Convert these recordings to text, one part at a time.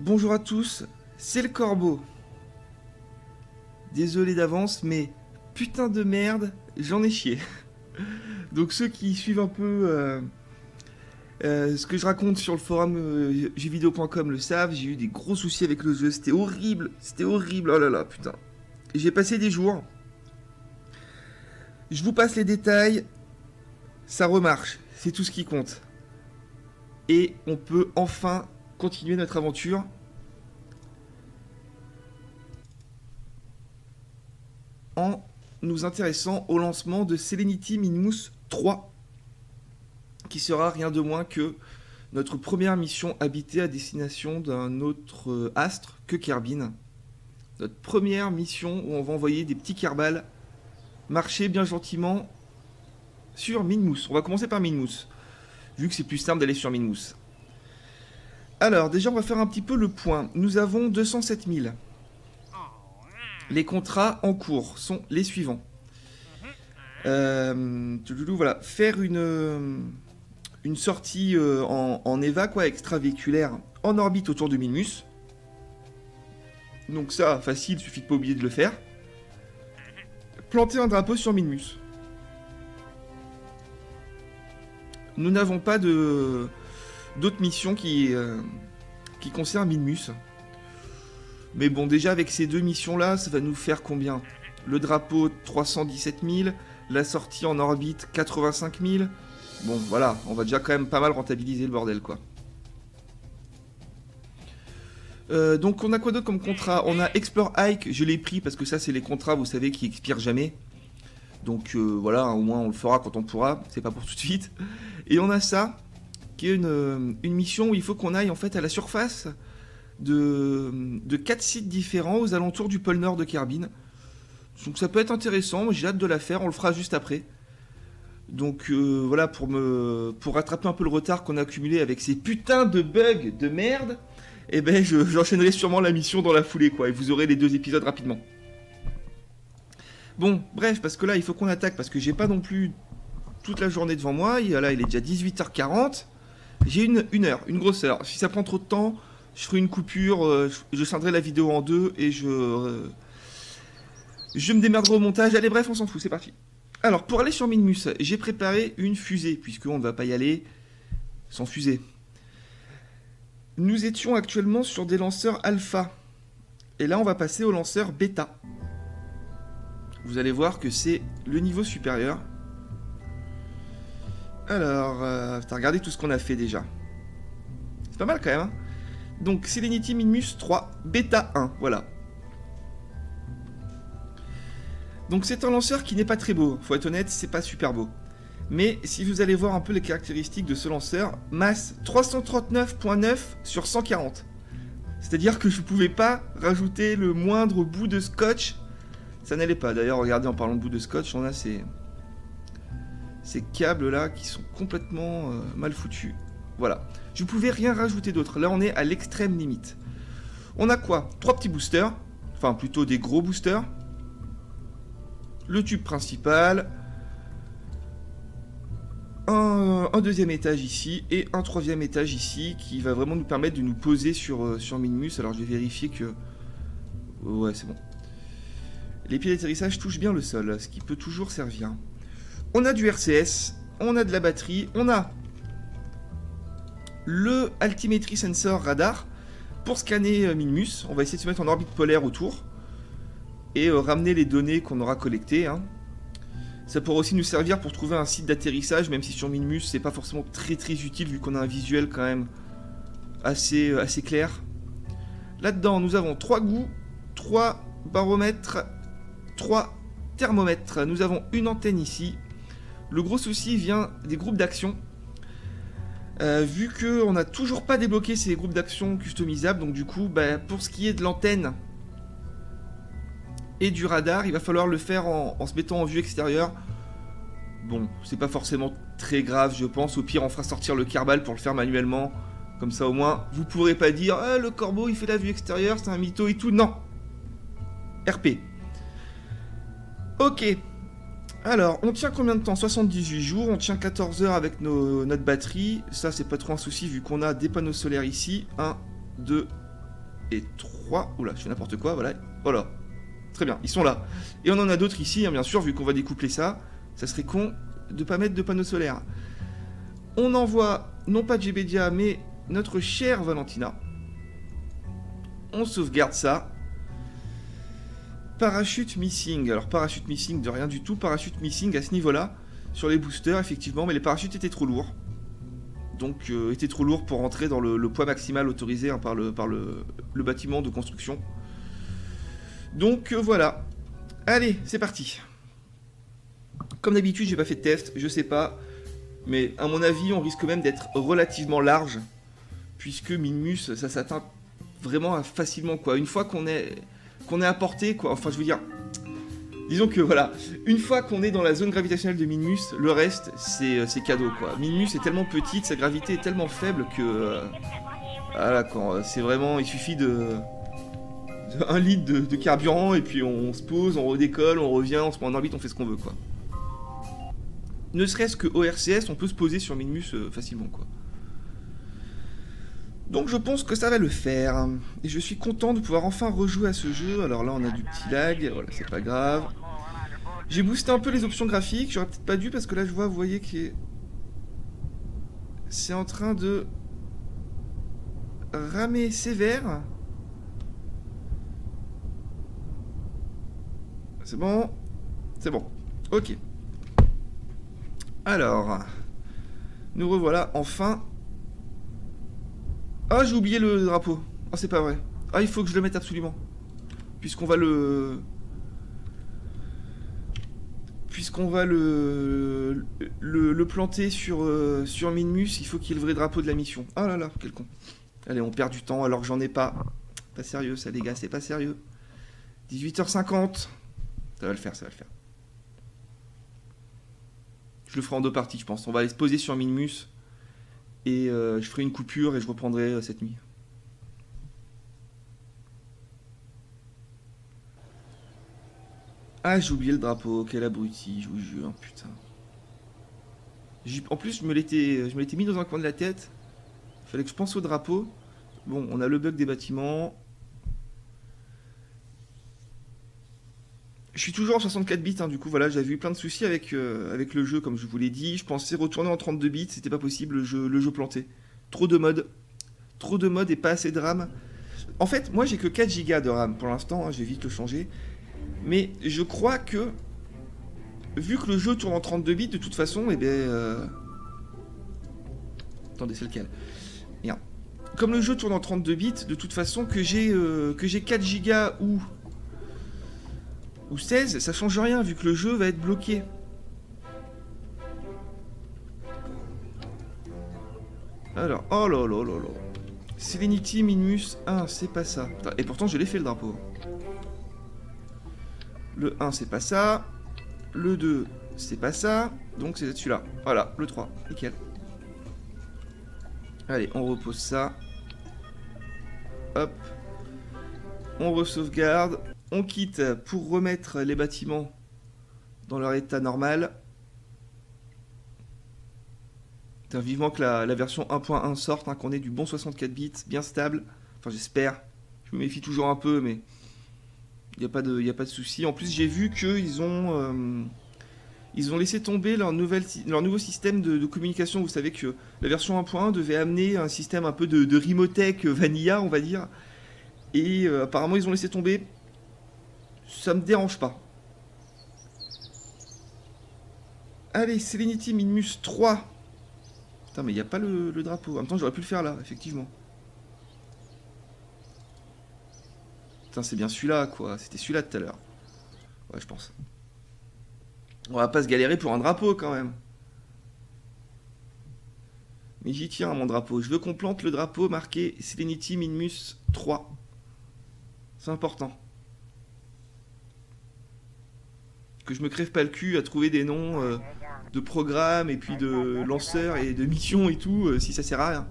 Bonjour à tous, c'est le Corbeau. Désolé d'avance, mais putain de merde, j'en ai chié. Donc ceux qui suivent un peu ce que je raconte sur le forum jeuxvideo.com le savent, j'ai eu des gros soucis avec le jeu, c'était horrible, oh là là, putain. J'ai passé des jours, je vous passe les détails, ça remarche, c'est tout ce qui compte. Et on peut enfin continuer notre aventure. En nous intéressant au lancement de Selenity Minmus 3, qui sera rien de moins que notre première mission habitée à destination d'un autre astre que Kerbin. Notre première mission où on va envoyer des petits kerbals marcher bien gentiment sur Minmus. On va commencer par Minmus, vu que c'est plus simple d'aller sur Minmus. Alors, déjà, on va faire un petit peu le point. Nous avons 207 000. Les contrats en cours sont les suivants. Voilà, faire une sortie en EVA, quoi, extravéhiculaire, en orbite autour de Minmus. Donc ça, facile, il suffit de pas oublier de le faire. Planter un drapeau sur Minmus. Nous n'avons pas d'autres missions qui concernent Minmus. Mais bon, déjà avec ces deux missions-là, ça va nous faire combien? Le drapeau, 317 000. La sortie en orbite, 85 000. Bon, voilà, on va déjà quand même pas mal rentabiliser le bordel, quoi. Donc on a quoi d'autre comme contrat? On a Explore Hike, je l'ai pris parce que ça c'est les contrats, vous savez, qui expirent jamais. Donc voilà, au moins on le fera quand on pourra, c'est pas pour tout de suite. Et on a ça, qui est une mission où il faut qu'on aille en fait à la surface de 4 sites différents aux alentours du pôle nord de Kerbin. Donc ça peut être intéressant, j'ai hâte de la faire, on le fera juste après. Donc voilà, pour rattraper un peu le retard qu'on a accumulé avec ces putains de bugs de merde, et ben j'enchaînerai sûrement la mission dans la foulée, quoi, et vous aurez les 2 épisodes rapidement. Bon, bref, parce que là il faut qu'on attaque, parce que j'ai pas non plus toute la journée devant moi, là il est déjà 18h40, j'ai une heure, une grosse heure. Si ça prend trop de temps, je ferai une coupure, je scindrai la vidéo en deux et je me démerderai au montage. Allez, bref, on s'en fout, c'est parti. Alors, pour aller sur Minmus, j'ai préparé une fusée, puisqu'on ne va pas y aller sans fusée. Nous étions actuellement sur des lanceurs alpha. Et là, on va passer au lanceur bêta. Vous allez voir que c'est le niveau supérieur. Alors, regardez tout ce qu'on a fait déjà. C'est pas mal quand même, hein. Donc, Selenity Minmus 3, bêta 1, voilà. Donc, c'est un lanceur qui n'est pas très beau. Faut être honnête, c'est pas super beau. Mais, si vous allez voir un peu les caractéristiques de ce lanceur, masse 339.9 sur 140. C'est-à-dire que je ne pouvais pas rajouter le moindre bout de scotch. Ça n'allait pas. D'ailleurs, regardez, en parlant de bout de scotch, on a ces câbles-là qui sont complètement mal foutus. Voilà. Je ne pouvais rien rajouter d'autre. Là, on est à l'extrême limite. On a quoi? 3 petits boosters. Enfin, plutôt des gros boosters. Le tube principal. Un deuxième étage ici. Et un troisième étage ici. Qui va vraiment nous permettre de nous poser sur Minmus. Alors, je vais vérifier que... Ouais, c'est bon. Les pieds d'atterrissage touchent bien le sol. Ce qui peut toujours servir. On a du RCS. On a de la batterie. On a... le Altimetry Sensor Radar pour scanner Minmus. On va essayer de se mettre en orbite polaire autour et ramener les données qu'on aura collectées, hein. Ça pourra aussi nous servir pour trouver un site d'atterrissage, même si sur Minmus c'est pas forcément très utile vu qu'on a un visuel quand même assez clair. Là-dedans nous avons 3 goûts, 3 baromètres, 3 thermomètres. Nous avons une antenne ici. Le gros souci vient des groupes d'action. Vu qu'on n'a toujours pas débloqué ces groupes d'action customisables, donc du coup, pour ce qui est de l'antenne et du radar, il va falloir le faire en se mettant en vue extérieure. Bon, c'est pas forcément très grave, je pense. Au pire, on fera sortir le kerbal pour le faire manuellement. Comme ça, au moins, vous pourrez pas dire « Ah, le corbeau, il fait la vue extérieure, c'est un mytho et tout. » Non. RP. Ok. Alors, on tient combien de temps? 78 jours, on tient 14 heures avec notre batterie. Ça, c'est pas trop un souci vu qu'on a des panneaux solaires ici. 1, 2, et 3. Oula, je fais n'importe quoi, voilà. Voilà. Très bien, ils sont là. Et on en a d'autres ici, hein, bien sûr, vu qu'on va découpler ça. Ça serait con de pas mettre de panneaux solaires. On envoie, non pas Jebedia, mais notre chère Valentina. On sauvegarde ça. Parachute missing. Alors, parachute missing de rien du tout. Parachute missing à ce niveau-là. Sur les boosters, effectivement. Mais les parachutes étaient trop lourds. Donc, étaient trop lourds pour rentrer dans le poids maximal autorisé hein, par le bâtiment de construction. Donc, voilà. Allez, c'est parti. Comme d'habitude, j'ai pas fait de test. Je sais pas. Mais à mon avis, on risque même d'être relativement large. Puisque Minmus, ça s'atteint vraiment facilement, quoi. Une fois qu'on est à portée, quoi. Enfin, je veux dire... Disons que, voilà, une fois qu'on est dans la zone gravitationnelle de Minmus, le reste, c'est cadeau, quoi. Minmus est tellement petite, sa gravité est tellement faible que... voilà, quoi. C'est vraiment... Il suffit de 1 litre de carburant, et puis on se pose, on redécolle, on revient, on se met en orbite, on fait ce qu'on veut, quoi. Ne serait-ce que ORCS, on peut se poser sur Minmus facilement, quoi. Donc je pense que ça va le faire. Et je suis content de pouvoir enfin rejouer à ce jeu. Alors là on a du petit lag, voilà c'est pas grave. J'ai boosté un peu les options graphiques, j'aurais peut-être pas dû parce que là je vois, vous voyez que c'est en train de ramer sévère. C'est bon? C'est bon. Ok. Alors, nous revoilà enfin. Ah, j'ai oublié le drapeau. Ah, c'est pas vrai. Ah, il faut que je le mette absolument. Puisqu'on va le... le planter sur Minmus, il faut qu'il y ait le vrai drapeau de la mission. Ah là là, quel con. Allez, on perd du temps alors que j'en ai pas. Pas sérieux ça, les gars, c'est pas sérieux. 18h50. Ça va le faire, ça va le faire. Je le ferai en 2 parties, je pense. On va aller se poser sur Minmus. Et je ferai une coupure et je reprendrai cette nuit. Ah, j'ai oublié le drapeau. Quel abruti, je vous jure, putain. En plus, je me l'étais mis dans un coin de la tête. Il fallait que je pense au drapeau. Bon, on a le bug des bâtiments. Je suis toujours en 64 bits, hein, du coup, voilà, j'avais eu plein de soucis avec le jeu, comme je vous l'ai dit. Je pensais retourner en 32 bits, c'était pas possible, le jeu planté. Trop de modes. Trop de modes et pas assez de RAM. En fait, moi, j'ai que 4 Go de RAM pour l'instant, hein, je vais vite le changer. Mais je crois que, vu que le jeu tourne en 32 bits, de toute façon, eh bien... Attendez, c'est lequel? Bien. Comme le jeu tourne en 32 bits, de toute façon, que j'ai 4 Go ou 16, ça change rien vu que le jeu va être bloqué. Alors, oh là là là là. Serenity Minmus 1, c'est pas ça. Et pourtant je l'ai fait le drapeau. Le 1 c'est pas ça. Le 2 c'est pas ça. Donc c'est celui-là. Voilà, le 3. Nickel. Allez, on repose ça. Hop. On re-sauvegarde. On quitte pour remettre les bâtiments dans leur état normal. Putain, vivement que la version 1.1 sorte, hein, qu'on ait du bon 64 bits, bien stable. Enfin, j'espère. Je me méfie toujours un peu, mais il n'y a pas de souci. En plus, j'ai vu qu'ils ont laissé tomber leur nouveau système de communication. Vous savez que la version 1.1 devait amener un système un peu de Remotech Vanilla, on va dire. Et apparemment, ils ont laissé tomber. Ça me dérange pas. Allez, Serenity Minmus 3. Putain, mais il n'y a pas le drapeau. En même temps, j'aurais pu le faire là, effectivement. Putain, c'est bien celui-là, quoi. C'était celui-là tout à l'heure. Ouais, je pense. On va pas se galérer pour un drapeau, quand même. Mais j'y tiens à mon drapeau. Je veux qu'on plante le drapeau marqué Serenity Minmus 3. C'est important. Que je me crève pas le cul à trouver des noms de programmes et puis de lanceurs et de missions et tout, si ça sert à rien.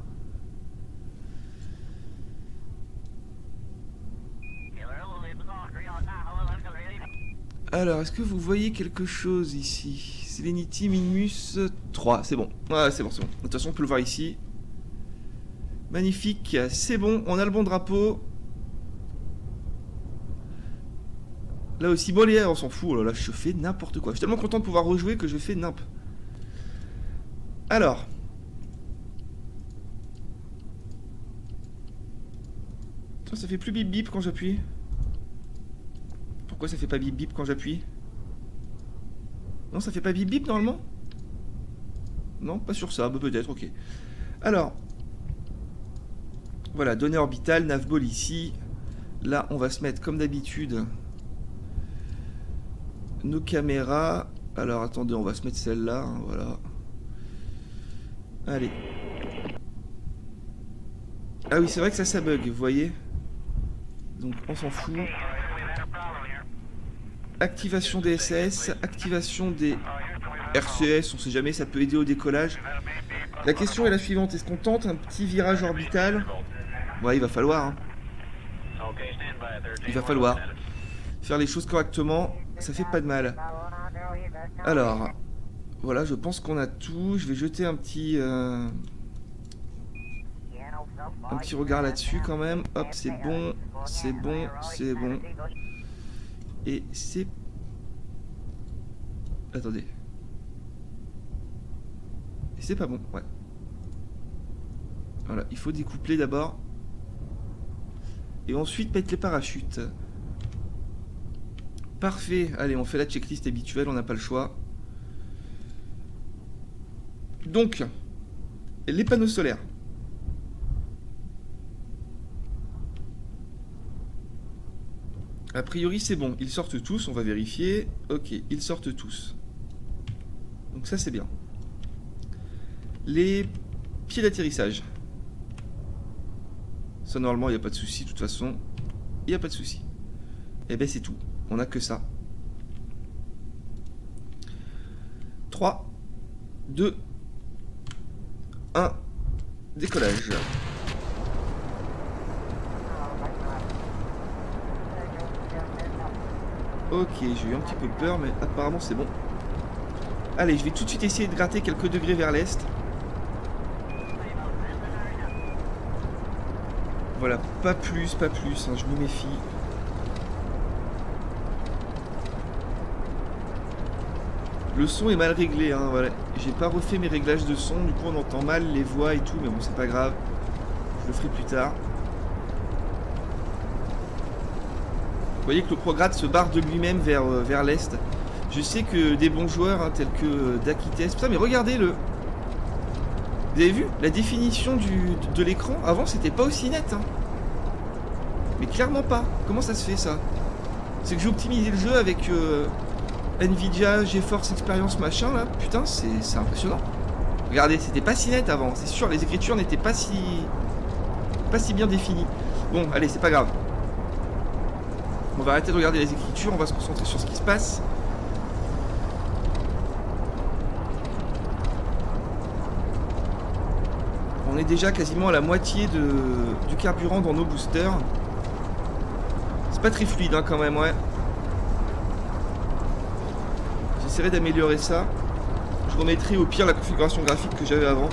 Alors, est-ce que vous voyez quelque chose ici? Serenity Minmus 3, c'est bon. Ouais, c'est bon, c'est bon. De toute façon, on peut le voir ici. Magnifique, c'est bon, on a le bon drapeau. Là aussi, bon, les on s'en fout. Oh là là, je fais n'importe quoi. Je suis tellement content de pouvoir rejouer que je fais nimp. Alors. Tiens, ça fait plus bip bip quand j'appuie. Pourquoi ça fait pas bip bip quand j'appuie? Non, ça fait pas bip bip normalement? Non, pas sur ça, bah, peut-être, ok. Alors. Voilà, données orbitales, navball ici. Là, on va se mettre comme d'habitude nos caméras. Alors, attendez, on va se mettre celle-là, hein, voilà. Allez. Ah oui, c'est vrai que ça bug, vous voyez. Donc, on s'en fout. Activation des SS, activation des RCS, on sait jamais, ça peut aider au décollage. La question est la suivante, est-ce qu'on tente un petit virage orbital? Ouais, il va falloir, hein. Il va falloir faire les choses correctement, ça fait pas de mal. Alors, voilà, je pense qu'on a tout. Je vais jeter un petit regard là-dessus quand même. Hop, c'est bon, c'est bon, c'est bon. Et c'est... Attendez. Et c'est pas bon, ouais. Voilà, il faut découpler d'abord. Et ensuite mettre les parachutes. Parfait. Allez, on fait la checklist habituelle, on n'a pas le choix. Donc, les panneaux solaires. A priori, c'est bon. Ils sortent tous, on va vérifier. Ok, ils sortent tous. Donc ça, c'est bien. Les pieds d'atterrissage. Ça, normalement, il n'y a pas de souci. De toute façon, il n'y a pas de souci. Et ben, c'est tout. On n'a que ça. 3, 2, 1. Décollage. Ok, j'ai eu un petit peu peur, mais apparemment c'est bon. Allez, je vais tout de suite essayer de gratter quelques degrés vers l'est. Voilà, pas plus, hein, je me méfie. Le son est mal réglé, hein, voilà. J'ai pas refait mes réglages de son, du coup on entend mal les voix et tout, mais bon, c'est pas grave. Je le ferai plus tard. Vous voyez que le prograde se barre de lui-même vers l'est. Je sais que des bons joueurs, hein, tels que Dakites... Putain, mais regardez le... Vous avez vu la définition de l'écran? Avant, c'était pas aussi net. Hein. Mais clairement pas. Comment ça se fait, ça? C'est que j'ai optimisé le jeu avec Nvidia, GeForce Experience, machin, là. Putain, c'est impressionnant. Regardez, c'était pas si net avant. C'est sûr, les écritures n'étaient pas si bien définies. Bon, allez, c'est pas grave. On va arrêter de regarder les écritures, on va se concentrer sur ce qui se passe. On est déjà quasiment à la moitié du carburant dans nos boosters. C'est pas très fluide hein, quand même, ouais. J'essaierai d'améliorer ça. Je remettrai au pire la configuration graphique que j'avais avant.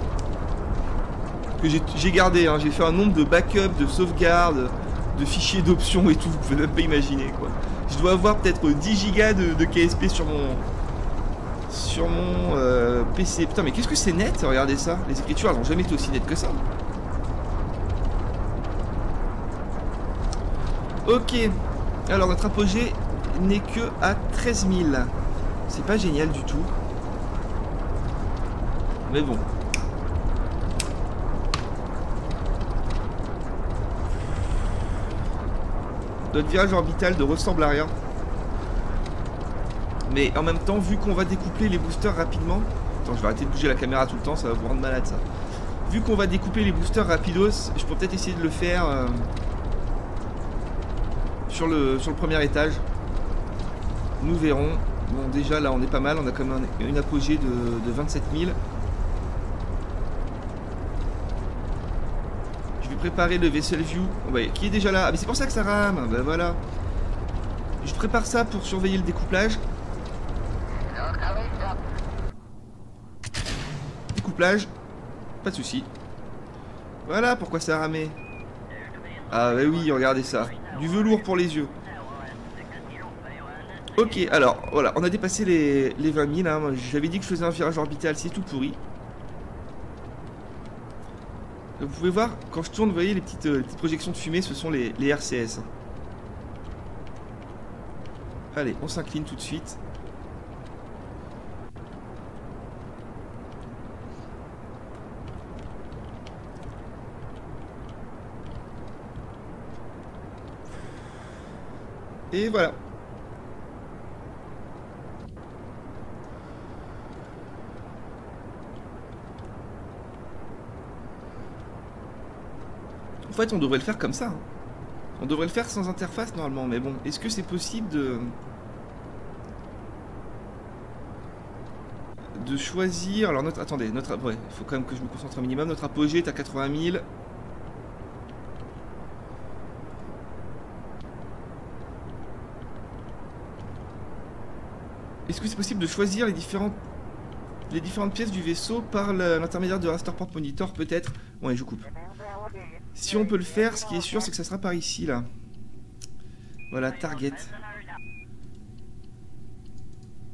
Que j'ai gardé, hein. J'ai fait un nombre de backups, de sauvegardes, de fichiers d'options et tout, vous pouvez même pas imaginer quoi. Je dois avoir peut-être 10 Go de KSP sur mon PC. Putain mais qu'est-ce que c'est net, regardez ça. Les écritures elles n'ont jamais été aussi nettes que ça. Ok, alors notre apogée n'est que à 13 000. C'est pas génial du tout. Mais bon. Notre virage orbital ne ressemble à rien. Mais en même temps, vu qu'on va découpler les boosters rapidement... Attends, je vais arrêter de bouger la caméra tout le temps, ça va vous rendre malade ça. Vu qu'on va découpler les boosters rapidos, je peux peut-être essayer de le faire sur le premier étage. Nous verrons. Bon, déjà là on est pas mal, on a quand même une apogée de 27 000. Je vais préparer le Vessel View. Ouais, qui est déjà là. Ah mais c'est pour ça que ça rame. Ben voilà. Je prépare ça pour surveiller le découplage. Découplage. Pas de souci. Voilà pourquoi ça a ramé. Ah bah oui, regardez ça. Du velours pour les yeux. Ok, alors voilà, on a dépassé les 20 000. Hein. J'avais dit que je faisais un virage orbital, c'est tout pourri. Vous pouvez voir, quand je tourne, vous voyez les petites projections de fumée, ce sont les RCS. Allez, on s'incline tout de suite. Et voilà. En fait, on devrait le faire comme ça. Hein. On devrait le faire sans interface normalement, mais bon, est-ce que c'est possible de choisir... Alors, attendez, ouais, il faut quand même que je me concentre un minimum. Notre apogée est à 80 000. Est-ce que c'est possible de choisir les différentes pièces du vaisseau par l'intermédiaire de Rasterport Monitor, peut-être? Ouais, je coupe. Si on peut le faire, ce qui est sûr, c'est que ça sera par ici, là. Voilà, target.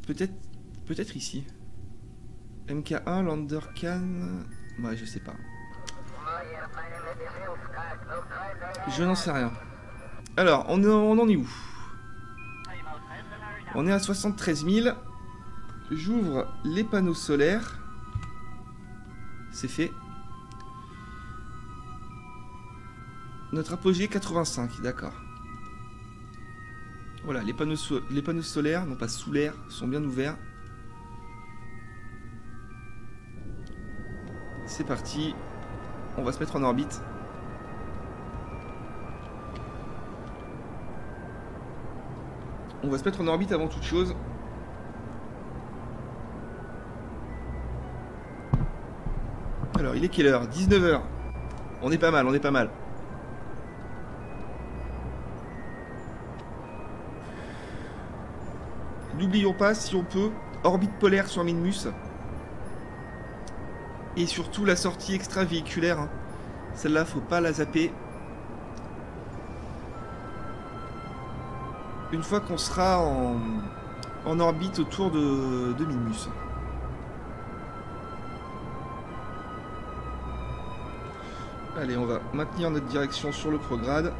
Peut-être ici. MK1, Landercan... Ouais, je sais pas. Je n'en sais rien. Alors, on en est où? On est à 73 000. J'ouvre les panneaux solaires. C'est fait. Notre apogée 85, d'accord. Voilà, les panneaux solaires, non pas solaires, sont bien ouverts. C'est parti. On va se mettre en orbite. On va se mettre en orbite avant toute chose. Alors, il est quelle heure? 19 h. On est pas mal, on est pas mal. N'oublions pas, si on peut, orbite polaire sur Minmus. Et surtout la sortie extravéhiculaire. Hein. Celle-là, faut pas la zapper. Une fois qu'on sera en orbite autour de Minmus. Allez, on va maintenir notre direction sur le prograde.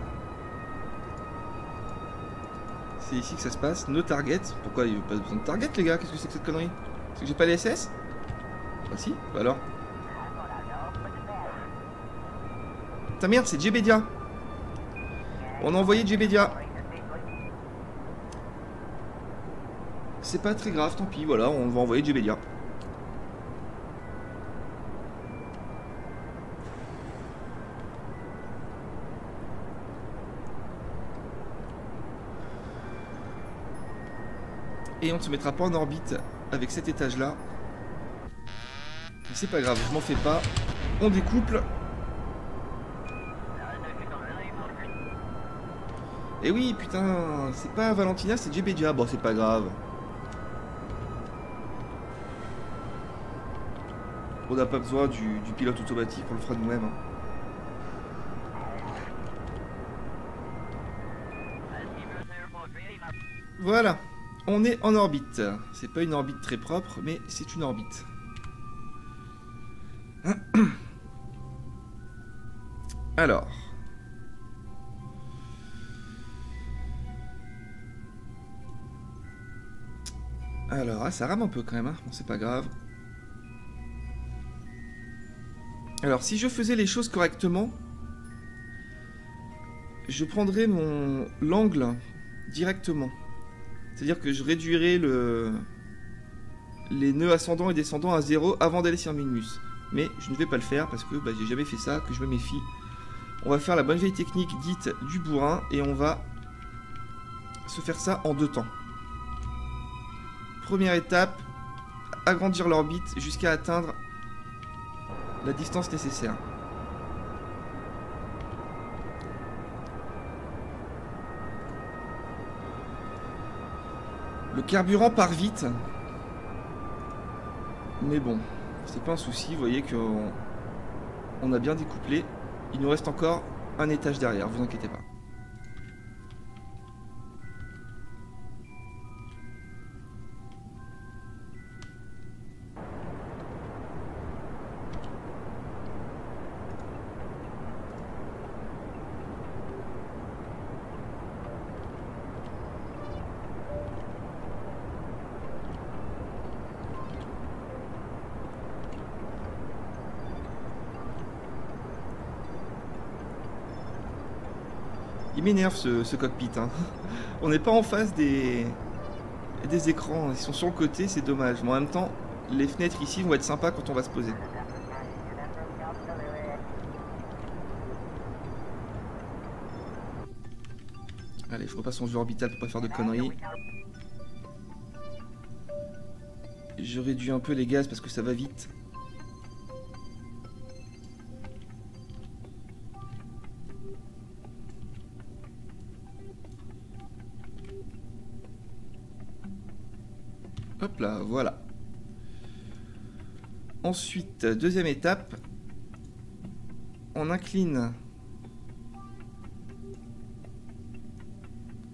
C'est ici que ça se passe. No target. Pourquoi il n'y a pas besoin de target, les gars? Qu'est-ce que c'est que cette connerie? C'est que j'ai pas les SS? Bah si, bah alors. Ta merde, c'est Djebedia. On a envoyé Djebedia. C'est pas très grave, tant pis, voilà, on va envoyer Djebedia. Et on ne se mettra pas en orbite avec cet étage-là. C'est pas grave, je m'en fais pas. On découple. Et oui, putain, c'est pas Valentina, c'est Djebedia. Bon, c'est pas grave. On n'a pas besoin du pilote automatique, on le fera nous-mêmes. Hein. Voilà, on est en orbite. C'est pas une orbite très propre, mais c'est une orbite. Alors. Alors, ça rame un peu quand même, hein. Bon, c'est pas grave. Alors, si je faisais les choses correctement, je prendrais l'angle directement. C'est-à-dire que je réduirais les nœuds ascendants et descendants à 0 avant d'aller sur Minmus. Mais je ne vais pas le faire parce que j'ai jamais fait ça, que je me méfie. On va faire la bonne vieille technique dite du bourrin et on va se faire ça en 2 temps. Première étape, agrandir l'orbite jusqu'à atteindre la distance nécessaire. Le carburant part vite. Mais bon, c'est pas un souci, vous voyez qu'on a bien découplé. Il nous reste encore un étage derrière, vous inquiétez pas. Il m'énerve ce cockpit. Hein. On n'est pas en face des écrans. Ils sont sur le côté, c'est dommage. Mais en même temps, les fenêtres ici vont être sympas quand on va se poser. Allez, je repasse en vue orbitale pour pas faire de conneries. Je réduis un peu les gaz parce que ça va vite. Hop là, voilà. Ensuite, deuxième étape. On incline.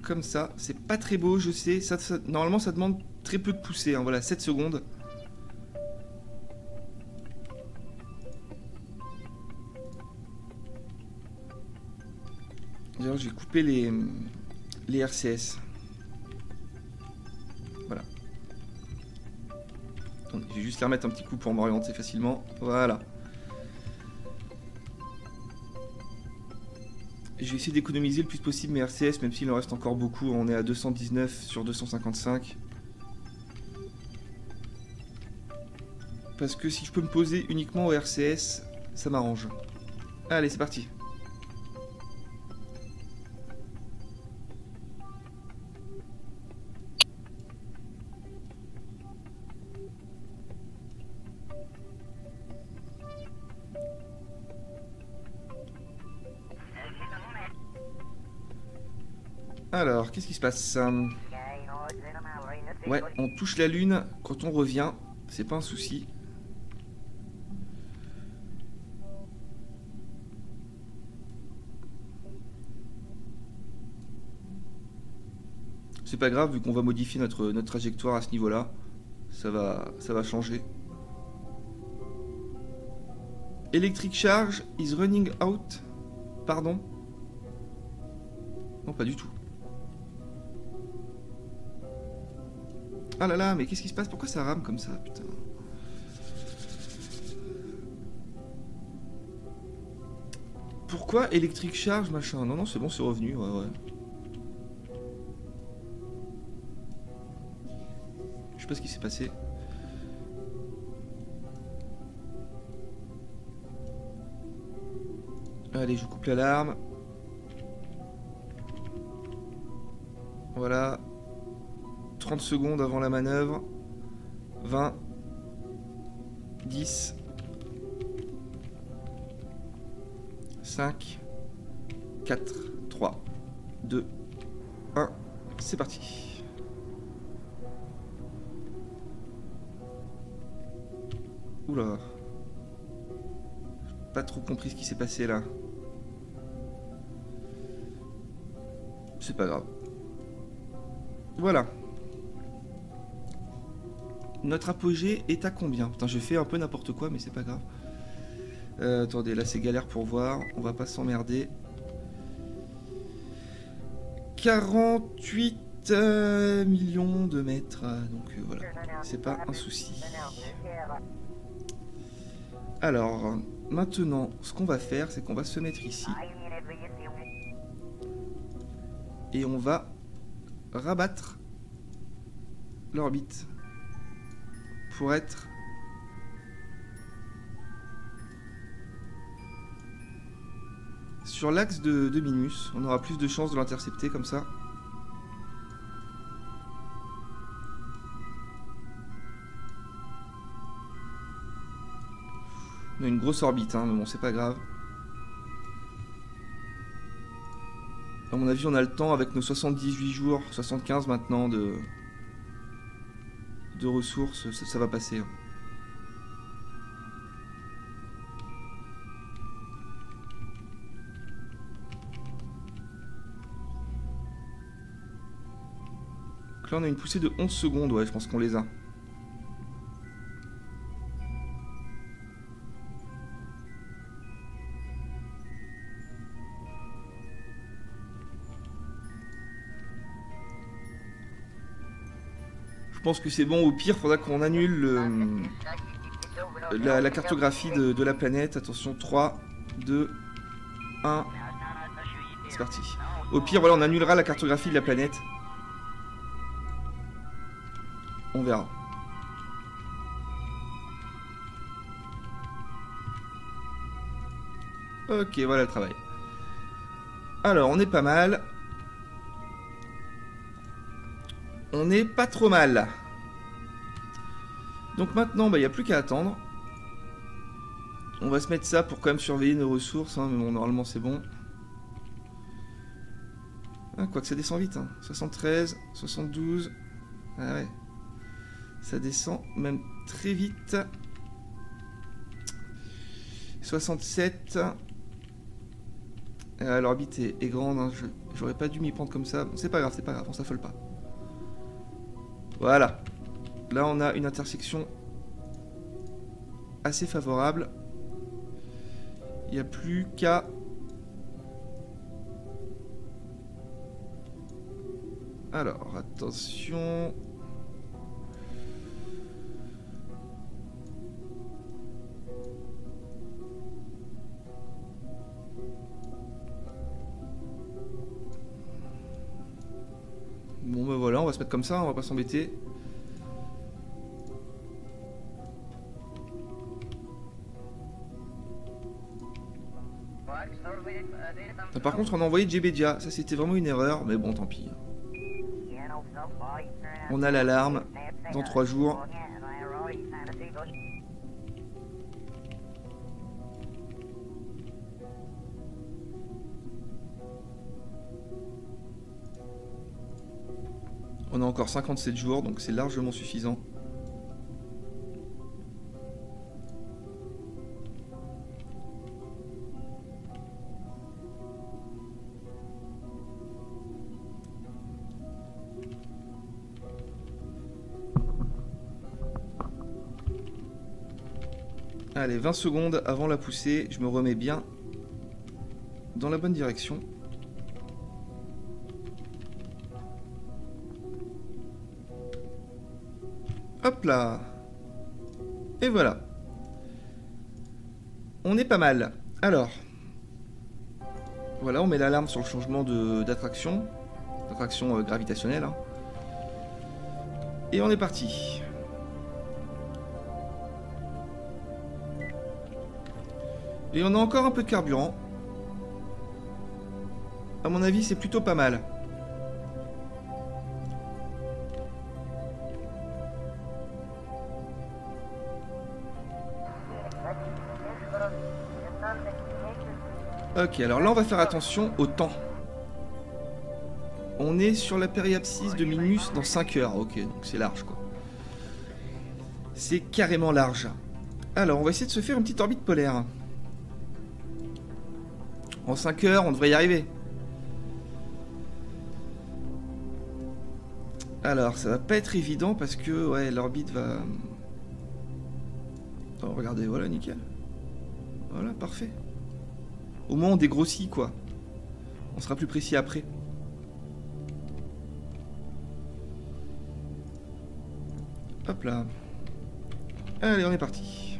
Comme ça. C'est pas très beau, je sais. Normalement, ça demande très peu de poussée. Hein. Voilà, 7 secondes. D'ailleurs, j'ai coupé les RCS. Voilà. Donc, je vais juste les remettre un petit coup pour m'orienter facilement. Voilà. Je vais essayer d'économiser le plus possible mes RCS, même s'il en reste encore beaucoup. On est à 219 sur 255. Parce que si je peux me poser uniquement au RCS, ça m'arrange. Allez, c'est parti. Alors, qu'est-ce qui se passe? Ouais, on touche la lune quand on revient, c'est pas un souci. C'est pas grave vu qu'on va modifier notre trajectoire à ce niveau-là. Ça va changer. Electric charge is running out. Pardon? Non, pas du tout. Ah là là, mais qu'est-ce qui se passe? Pourquoi ça rame comme ça, putain? Pourquoi Electric Charge, machin? Non, non, c'est bon, c'est revenu, ouais, ouais. Je sais pas ce qui s'est passé. Allez, je coupe l'alarme. Voilà. 30 secondes avant la manœuvre. 20. 10. 5. 4. 3. 2. 1. C'est parti. Oula. J'ai pas trop compris ce qui s'est passé là. C'est pas grave. Voilà. Notre apogée est à combien? Putain, je fais un peu n'importe quoi, mais c'est pas grave. Attendez, là c'est galère pour voir. On va pas s'emmerder. 48 millions de mètres. Donc voilà, c'est pas un souci. Alors, maintenant, ce qu'on va faire, c'est qu'on va se mettre ici. Et on va rabattre l'orbite pour être sur l'axe de Minus. On aura plus de chances de l'intercepter comme ça. On a une grosse orbite, hein, mais bon, c'est pas grave. À mon avis, on a le temps avec nos 78 jours, 75 maintenant de ressources, ça va passer. Hein. Donc là, on a une poussée de 11 secondes, ouais, je pense qu'on les a. Je pense que c'est bon, au pire, il faudra qu'on annule la cartographie de la planète. Attention, 3, 2, 1, c'est parti. Au pire, voilà, on annulera la cartographie de la planète. On verra. Ok, voilà le travail. Alors, on est pas mal. On n'est pas trop mal. Donc maintenant, il n'y a plus qu'à attendre. On va se mettre ça pour quand même surveiller nos ressources. Hein, mais bon, normalement, c'est bon. Ah, quoique ça descend vite. Hein. 73, 72. Ah ouais. Ça descend même très vite. 67. L'orbite est grande. Hein. J'aurais pas dû m'y prendre comme ça. C'est pas grave, on s'affole pas. Voilà. Là, on a une intersection assez favorable. Il n'y a plus qu'à... Alors, attention... Bon ben voilà, on va se mettre comme ça, on va pas s'embêter. Par contre, on a envoyé Djebedia, ça c'était vraiment une erreur, mais bon, tant pis. On a l'alarme dans 3 jours. On a encore 57 jours, donc c'est largement suffisant. Allez, 20 secondes avant la poussée, je me remets bien dans la bonne direction. Hop là. Et voilà. On est pas mal. Alors. Voilà, on met l'alarme sur le changement d'attraction. D'attraction gravitationnelle. Hein. Et on est parti. Et on a encore un peu de carburant. À mon avis, c'est plutôt pas mal. Ok, alors là, on va faire attention au temps. On est sur la périapsis de Minmus dans 5 heures. Ok, donc c'est large, quoi. C'est carrément large. Alors, on va essayer de se faire une petite orbite polaire. En 5 heures, on devrait y arriver. Alors, ça va pas être évident parce que, ouais, l'orbite va... Oh, regardez, voilà, nickel. Voilà, parfait. Au moins, on dégrossit, quoi. On sera plus précis après. Hop là. Allez, on est parti.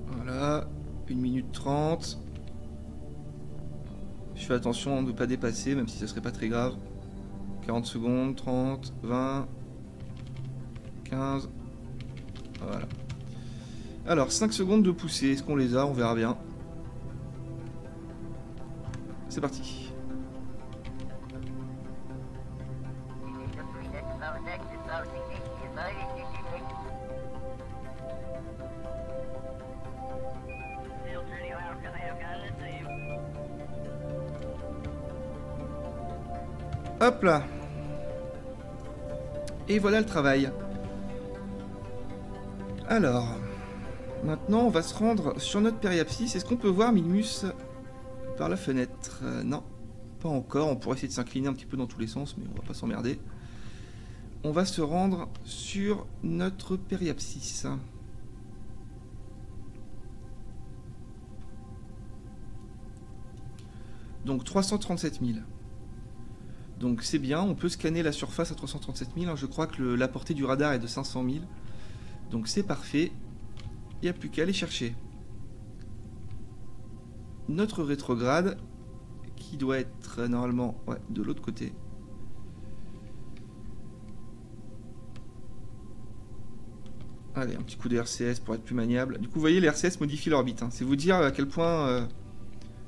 Voilà. 1 minute 30. Je fais attention à ne pas dépasser, même si ça serait pas très grave. 40 secondes, 30, 20, 15. Voilà. Alors, 5 secondes de poussée. Est-ce qu'on les a? On verra bien. C'est parti. Hop là. Et voilà le travail. Alors, maintenant on va se rendre sur notre périapsis. Est-ce qu'on peut voir Minmus par la fenêtre? Non, pas encore. On pourrait essayer de s'incliner un petit peu dans tous les sens, mais on va pas s'emmerder. On va se rendre sur notre périapsis. Donc 337 000. Donc c'est bien, on peut scanner la surface à 337 000. Hein. Je crois que la portée du radar est de 500 000. Donc c'est parfait. Il n'y a plus qu'à aller chercher notre rétrograde qui doit être normalement de l'autre côté. Allez, un petit coup de RCS pour être plus maniable. Du coup, vous voyez, les RCS modifient l'orbite. Hein. C'est vous dire à quel point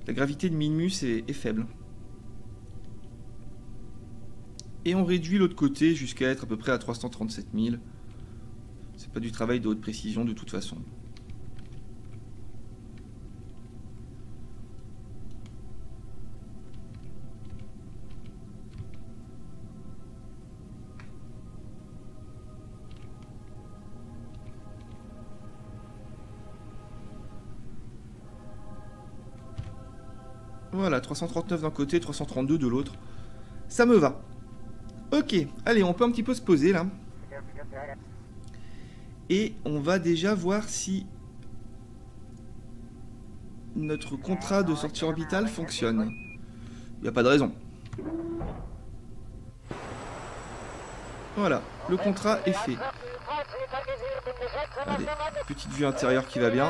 la gravité de Minmus est faible. Et on réduit l'autre côté jusqu'à être à peu près à 337 000. C'est pas du travail de haute précision de toute façon. Voilà, 339 d'un côté, 332 de l'autre. Ça me va. Ok, allez, on peut un petit peu se poser là. Et on va déjà voir si notre contrat de sortie orbitale fonctionne. Il n'y a pas de raison. Voilà, le contrat est fait. Allez, petite vue intérieure qui va bien.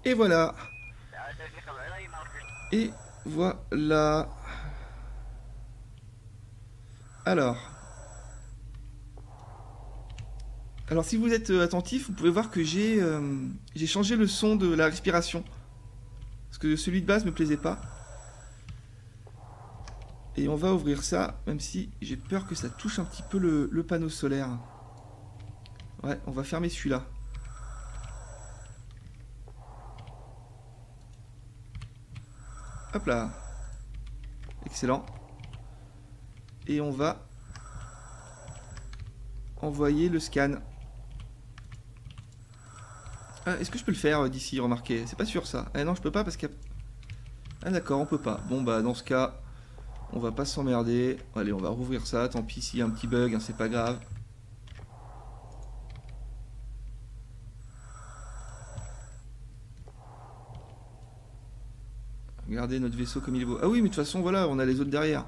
Et voilà. Et voilà. Alors si vous êtes attentif, vous pouvez voir que j'ai changé le son de la respiration. Parce que celui de base me plaisait pas. Et on va ouvrir ça, même si j'ai peur que ça touche un petit peu le panneau solaire. Ouais, on va fermer celui-là. Hop là. Excellent. Et on va envoyer le scan. Ah, est-ce que je peux le faire d'ici, remarquez? C'est pas sûr ça. Ah non, je peux pas parce qu'il y a... Ah d'accord, on peut pas. Bon bah dans ce cas, on va pas s'emmerder. Allez, on va rouvrir ça. Tant pis s'il y a un petit bug, hein, c'est pas grave. Regardez notre vaisseau comme il est beau. Ah oui, mais de toute façon, voilà, on a les autres derrière.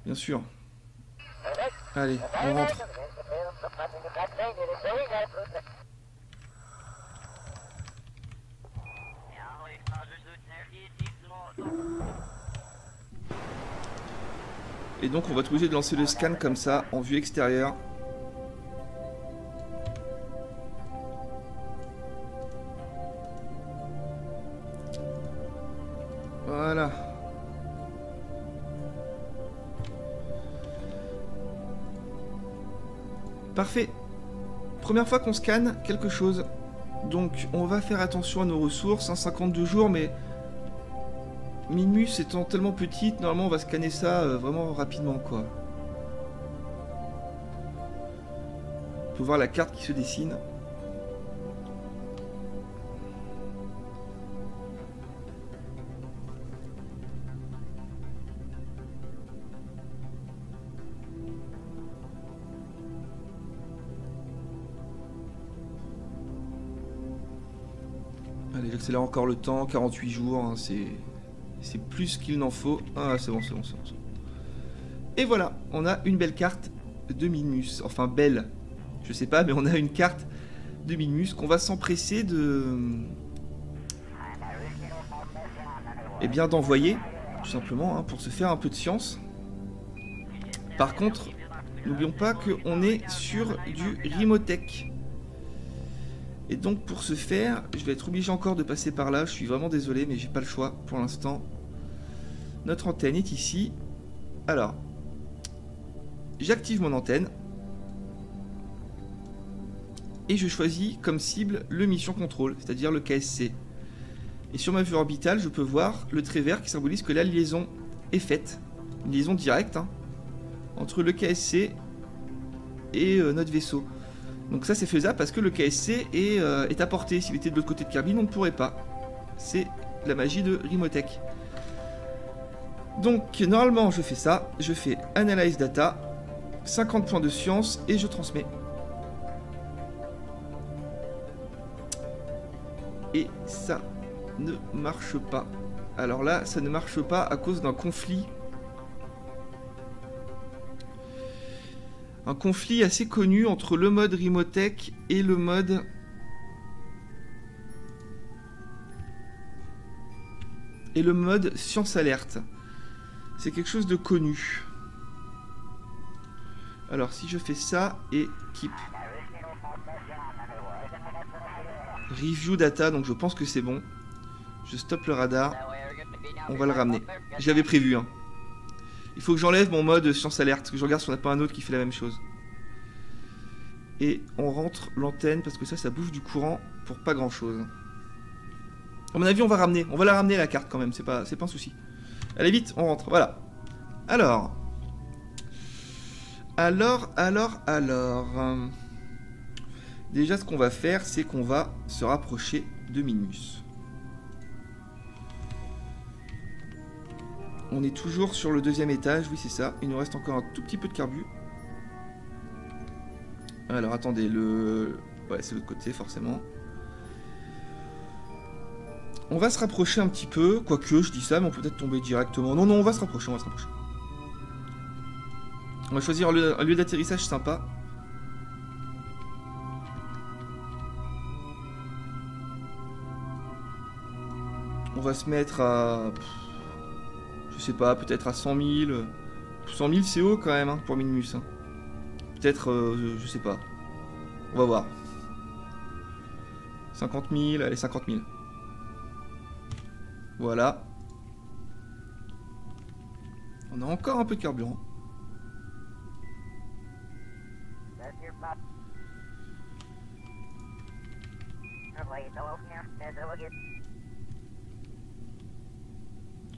Bien sûr. Allez, on rentre. Et donc, on va être obligé de lancer le scan comme ça, en vue extérieure. Voilà. Parfait. Première fois qu'on scanne quelque chose. Donc on va faire attention à nos ressources. 52 jours, mais Minmus étant tellement petite, normalement on va scanner ça vraiment rapidement quoi. On peut voir la carte qui se dessine. Allez, j'accélère encore le temps, 48 jours, hein, c'est plus qu'il n'en faut. Ah, c'est bon, c'est bon, c'est bon. Et voilà, on a une belle carte de Minmus. Enfin, belle, je sais pas, mais on a une carte de Minmus qu'on va s'empresser de... Eh bien, d'envoyer, tout simplement, hein, pour se faire un peu de science. Par contre, n'oublions pas qu'on est sur du Rimotech. Et donc pour ce faire, je vais être obligé encore de passer par là. Je suis vraiment désolé, mais j'ai pas le choix pour l'instant. Notre antenne est ici. Alors, j'active mon antenne. Et je choisis comme cible le Mission Control, c'est-à-dire le KSC. Et sur ma vue orbitale, je peux voir le trait vert qui symbolise que la liaison est faite. Une liaison directe hein, entre le KSC et notre vaisseau. Donc ça c'est faisable parce que le KSC est à portée. S'il était de l'autre côté de Kerbin, on ne pourrait pas. C'est la magie de Rimotech. Donc normalement je fais ça. Je fais Analyze Data, 50 points de science et je transmets. Et ça ne marche pas. Alors là, ça ne marche pas à cause d'un conflit. Un conflit assez connu entre le mode Remotech et le mode... Science Alerte. C'est quelque chose de connu. Alors si je fais ça et keep review data, donc je pense que c'est bon. Je stoppe le radar. On va le ramener. J'avais prévu, hein. Il faut que j'enlève mon mode Science Alerte, que je regarde si on n'a pas un autre qui fait la même chose. Et on rentre l'antenne, parce que ça bouffe du courant pour pas grand chose. À mon avis, on va ramener. On va la ramener la carte quand même, c'est pas un souci. Allez vite, on rentre, voilà. Alors. Déjà, ce qu'on va faire, c'est qu'on va se rapprocher de Minmus. On est toujours sur le 2e étage, oui c'est ça. Il nous reste encore un tout petit peu de carbu. Alors attendez, ouais, c'est l'autre côté forcément. On va se rapprocher un petit peu, quoique je dis ça, mais on peut peut-être tomber directement. Non, on va se rapprocher, on va se rapprocher. On va choisir un lieu d'atterrissage sympa. On va se mettre à... Je sais pas, peut-être à 100 000. 100 000 c'est haut quand même, hein, pour Minmus. Hein. Peut-être, je sais pas. On va voir. 50 000, allez, 50 000. Voilà. On a encore un peu de carburant.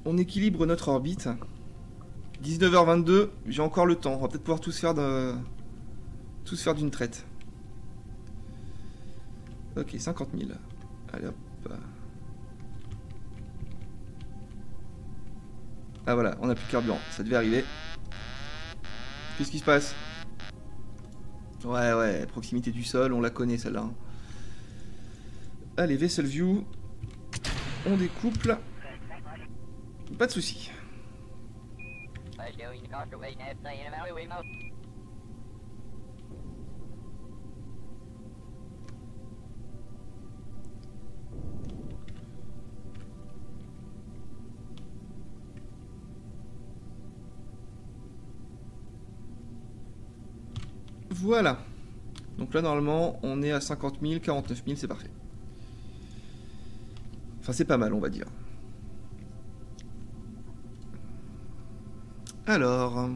On équilibre notre orbite. 19h22, j'ai encore le temps. On va peut-être pouvoir tous faire d'une traite. Ok, 50 000. Allez hop. Ah voilà, on n'a plus de carburant. Ça devait arriver. Qu'est-ce qui se passe? Ouais, proximité du sol, on la connaît celle-là. Allez, Vessel View. On découple. Pas de soucis. Voilà. Donc là, normalement, on est à 50 000, 49 000, c'est parfait. Enfin, c'est pas mal, on va dire. Alors...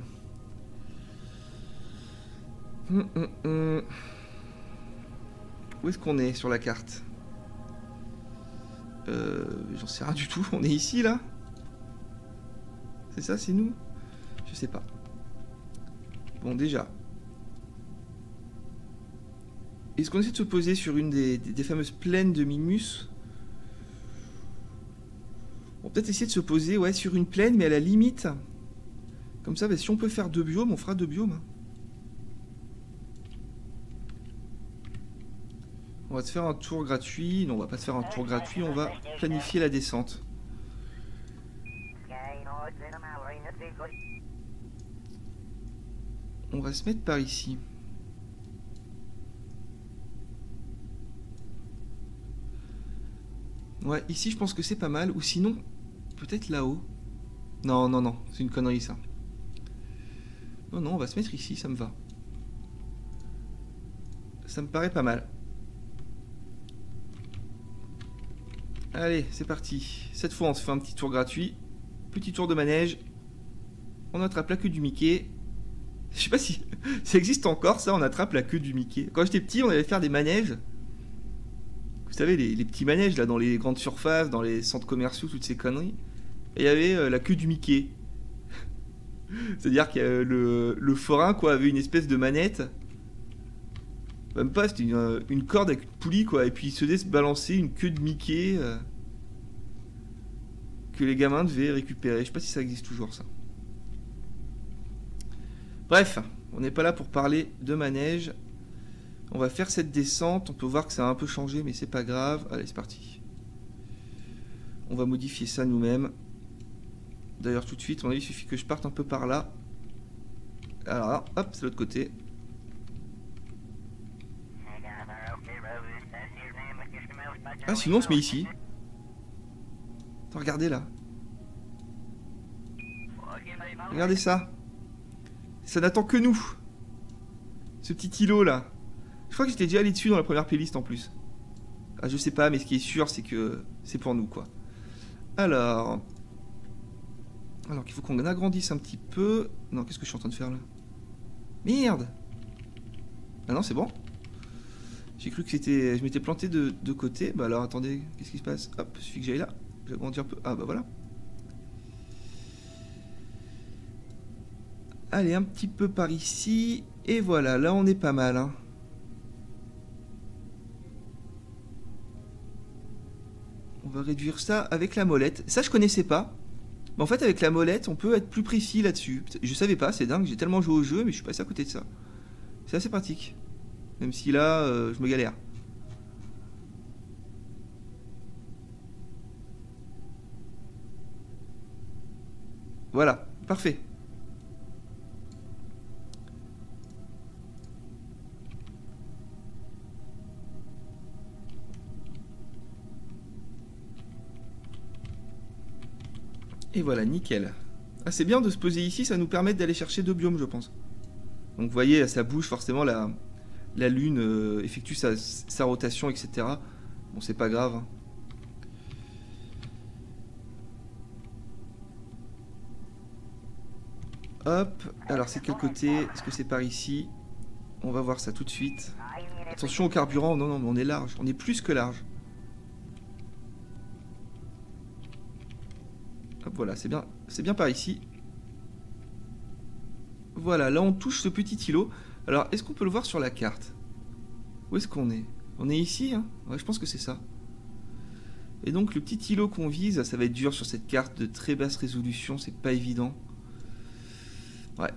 Où est-ce qu'on est sur la carte? J'en sais rien du tout. On est ici, là? C'est ça, c'est nous? Je sais pas. Bon, déjà. Est-ce qu'on essaie de se poser sur une des fameuses plaines de Minmus? On va peut-être essayer de se poser, ouais, sur une plaine, mais à la limite... Comme ça, bah, si on peut faire 2 biomes, on fera 2 biomes. On va se faire un tour gratuit. Non, on va pas se faire un tour gratuit, on va planifier la descente. On va se mettre par ici. Ouais, ici je pense que c'est pas mal. Ou sinon, peut-être là-haut. Non, c'est une connerie ça. Non, on va se mettre ici, ça me va. Ça me paraît pas mal. Allez, c'est parti. Cette fois, on se fait un petit tour gratuit. Petit tour de manège. On attrape la queue du Mickey. Je sais pas si ça existe encore, ça, on attrape la queue du Mickey. Quand j'étais petit, on allait faire des manèges. Vous savez, les petits manèges, là, dans les grandes surfaces, dans les centres commerciaux, toutes ces conneries. Et il y avait la queue du Mickey. C'est-à-dire que le forain, quoi, avait une espèce de manette. Même pas, c'était une corde avec une poulie, quoi. Et puis il se laisse balancer une queue de Mickey que les gamins devaient récupérer. Je sais pas si ça existe toujours, ça. Bref, on n'est pas là pour parler de manège. On va faire cette descente. On peut voir que ça a un peu changé, mais c'est pas grave. Allez, c'est parti. On va modifier ça nous-mêmes. D'ailleurs, tout de suite, à mon avis, il suffit que je parte un peu par là. Alors là, hop, c'est l'autre côté. Ah, sinon on se met ici. Attends, regardez là. Regardez ça. Ça n'attend que nous. Ce petit îlot là. Je crois que j'étais déjà allé dessus dans la première playlist en plus. Ah, je sais pas, mais ce qui est sûr, c'est que c'est pour nous quoi. Alors qu'il faut qu'on agrandisse un petit peu. Non, qu'est-ce que je suis en train de faire là? Merde. Ah non, c'est bon. J'ai cru que c'était... Je m'étais planté de côté. Bah alors, attendez, qu'est-ce qui se passe? Hop, il suffit que j'aille là. J'agrandis un peu. Ah bah voilà. Allez, un petit peu par ici. Et voilà, là on est pas mal. Hein. On va réduire ça avec la molette. Ça, je connaissais pas. Mais en fait, avec la molette, on peut être plus précis là-dessus. Je savais pas, c'est dingue. J'ai tellement joué au jeu, mais je suis passé à côté de ça. C'est assez pratique. Même si là, je me galère. Voilà, parfait. Et voilà, nickel. Ah, c'est bien de se poser ici, ça nous permet d'aller chercher 2 biomes, je pense. Donc vous voyez, ça bouge forcément, la Lune effectue sa rotation, etc. Bon, c'est pas grave. Hein. Hop, alors c'est quel côté? Est-ce que c'est par ici? On va voir ça tout de suite. Attention au carburant, non, non, mais on est large, on est plus que large. Hop, voilà, c'est bien par ici. Voilà, là on touche ce petit îlot. Alors, est-ce qu'on peut le voir sur la carte? Où est-ce qu'on est? On est ici, hein? Ouais, je pense que c'est ça. Et donc, le petit îlot qu'on vise, ça va être dur sur cette carte de très basse résolution, c'est pas évident. Ouais.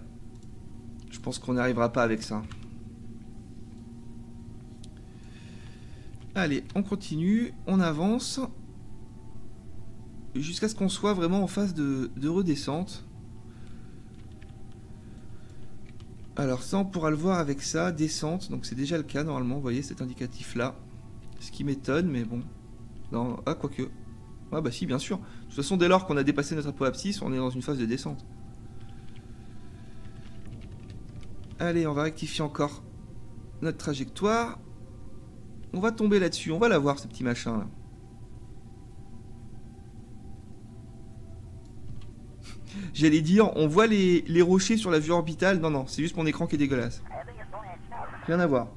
Je pense qu'on n'arrivera pas avec ça. Allez, on continue, on avance. Jusqu'à ce qu'on soit vraiment en phase de redescente. Alors ça, on pourra le voir avec ça, descente. Donc c'est déjà le cas normalement, vous voyez cet indicatif là. Ce qui m'étonne, mais bon. Non, ah, quoique. Ah bah si, bien sûr. De toute façon, dès lors qu'on a dépassé notre apoapsis, on est dans une phase de descente. Allez, on va rectifier encore notre trajectoire. On va tomber là-dessus, on va la voir ce petit machin là. J'allais dire, on voit les rochers sur la vue orbitale. Non, non, c'est juste mon écran qui est dégueulasse. Rien à voir.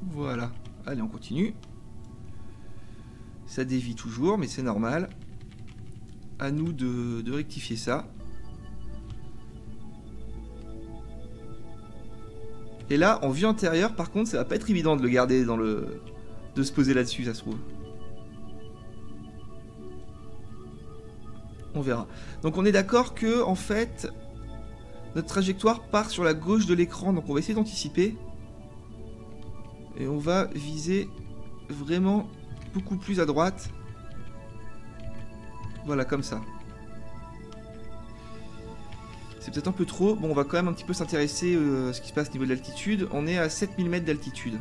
Voilà. Allez, on continue. Ça dévie toujours, mais c'est normal. À nous de rectifier ça. Et là, en vue antérieure, par contre, ça va pas être évident de le garder dans le... de se poser là-dessus, ça se trouve. On verra. Donc on est d'accord que, en fait, notre trajectoire part sur la gauche de l'écran, donc on va essayer d'anticiper. Et on va viser vraiment beaucoup plus à droite. Voilà, comme ça. C'est peut-être un peu trop. Bon, on va quand même un petit peu s'intéresser à ce qui se passe au niveau de l'altitude. On est à 7000 mètres d'altitude.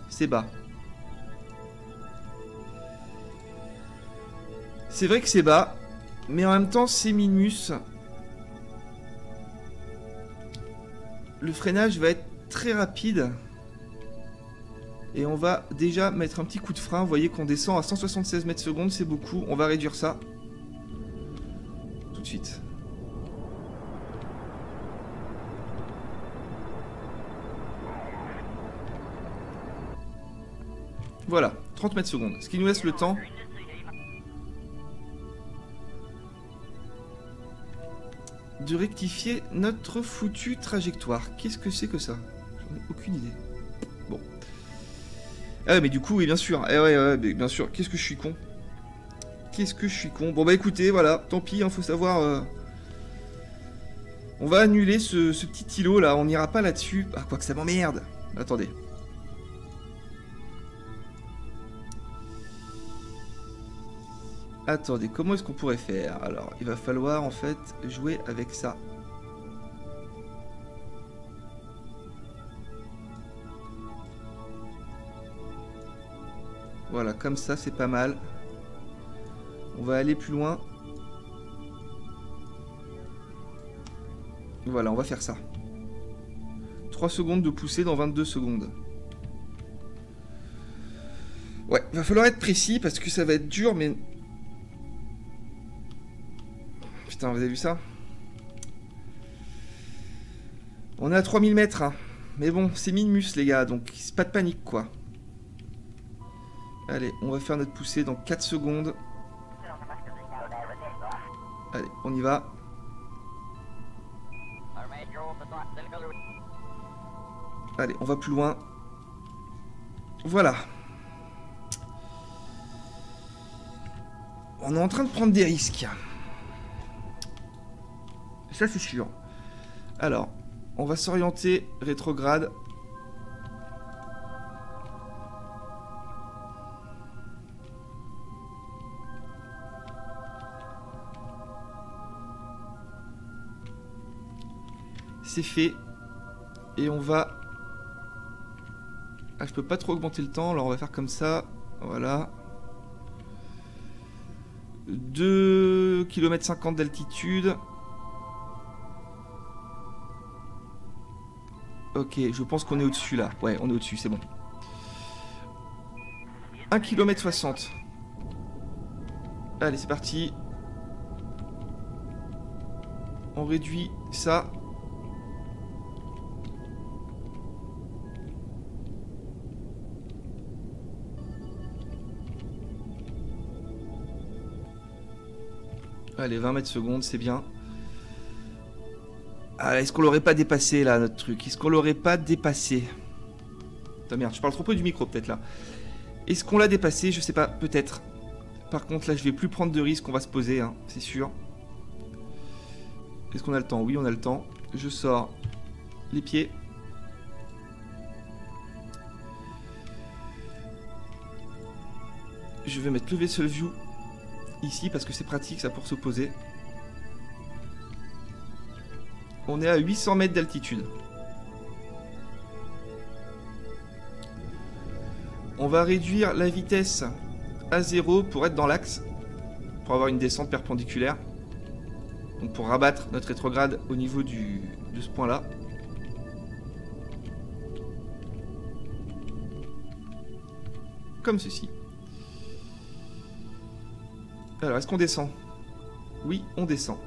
C'est bas. C'est vrai que c'est bas. Mais en même temps, c'est Minmus. Le freinage va être très rapide. Et on va déjà mettre un petit coup de frein. Vous voyez qu'on descend à 176 mètres secondes. C'est beaucoup. On va réduire ça. Tout de suite. Voilà, 30 mètres secondes, ce qui nous laisse le temps de rectifier notre foutue trajectoire. Qu'est-ce que c'est que ça? J'en ai aucune idée. Bon. Ah ouais, mais du coup, oui, bien sûr. Eh ouais, bien sûr. Qu'est-ce que je suis con. Qu'est-ce que je suis con. Bon bah écoutez, voilà, tant pis, hein, faut savoir... On va annuler ce petit îlot là, on n'ira pas là-dessus. Ah, quoi que ça m'emmerde. Attendez. Attendez, comment est-ce qu'on pourrait faire? Alors, il va falloir en fait jouer avec ça. Voilà, comme ça, c'est pas mal. On va aller plus loin. Voilà, on va faire ça. 3 secondes de poussée dans 22 secondes. Ouais, va falloir être précis parce que ça va être dur, mais... Putain, vous avez vu ça? On est à 3000 mètres, hein. Mais bon, c'est Minmus, les gars, donc c'est pas de panique, quoi. Allez, on va faire notre poussée dans 4 secondes. Allez, on y va. Allez, on va plus loin. Voilà. On est en train de prendre des risques. Ça, c'est sûr. Alors, on va s'orienter rétrograde. C'est fait. Et on va... Ah, je peux pas trop augmenter le temps. Alors, on va faire comme ça. Voilà. 2,50 km d'altitude. Ok, je pense qu'on est au-dessus là. Ouais, on est au-dessus, c'est bon. 1,60 km. Allez, c'est parti. On réduit ça. Allez, 20 mètres secondes, c'est bien. Ah, est-ce qu'on l'aurait pas dépassé, là, notre truc? Est-ce qu'on l'aurait pas dépassé? Putain, merde, je parle trop peu du micro, peut-être, là. Est-ce qu'on l'a dépassé? Je sais pas, peut-être. Par contre, là, je vais plus prendre de risques, on va se poser, hein, c'est sûr. Est-ce qu'on a le temps? Oui, on a le temps. Je sors les pieds. Je vais mettre le Vessel View ici, parce que c'est pratique, ça, pour se poser. On est à 800 mètres d'altitude. On va réduire la vitesse à 0 pour être dans l'axe. Pour avoir une descente perpendiculaire. Donc pour rabattre notre rétrograde au niveau de ce point-là. Comme ceci. Alors, est-ce qu'on descend? Oui, on descend.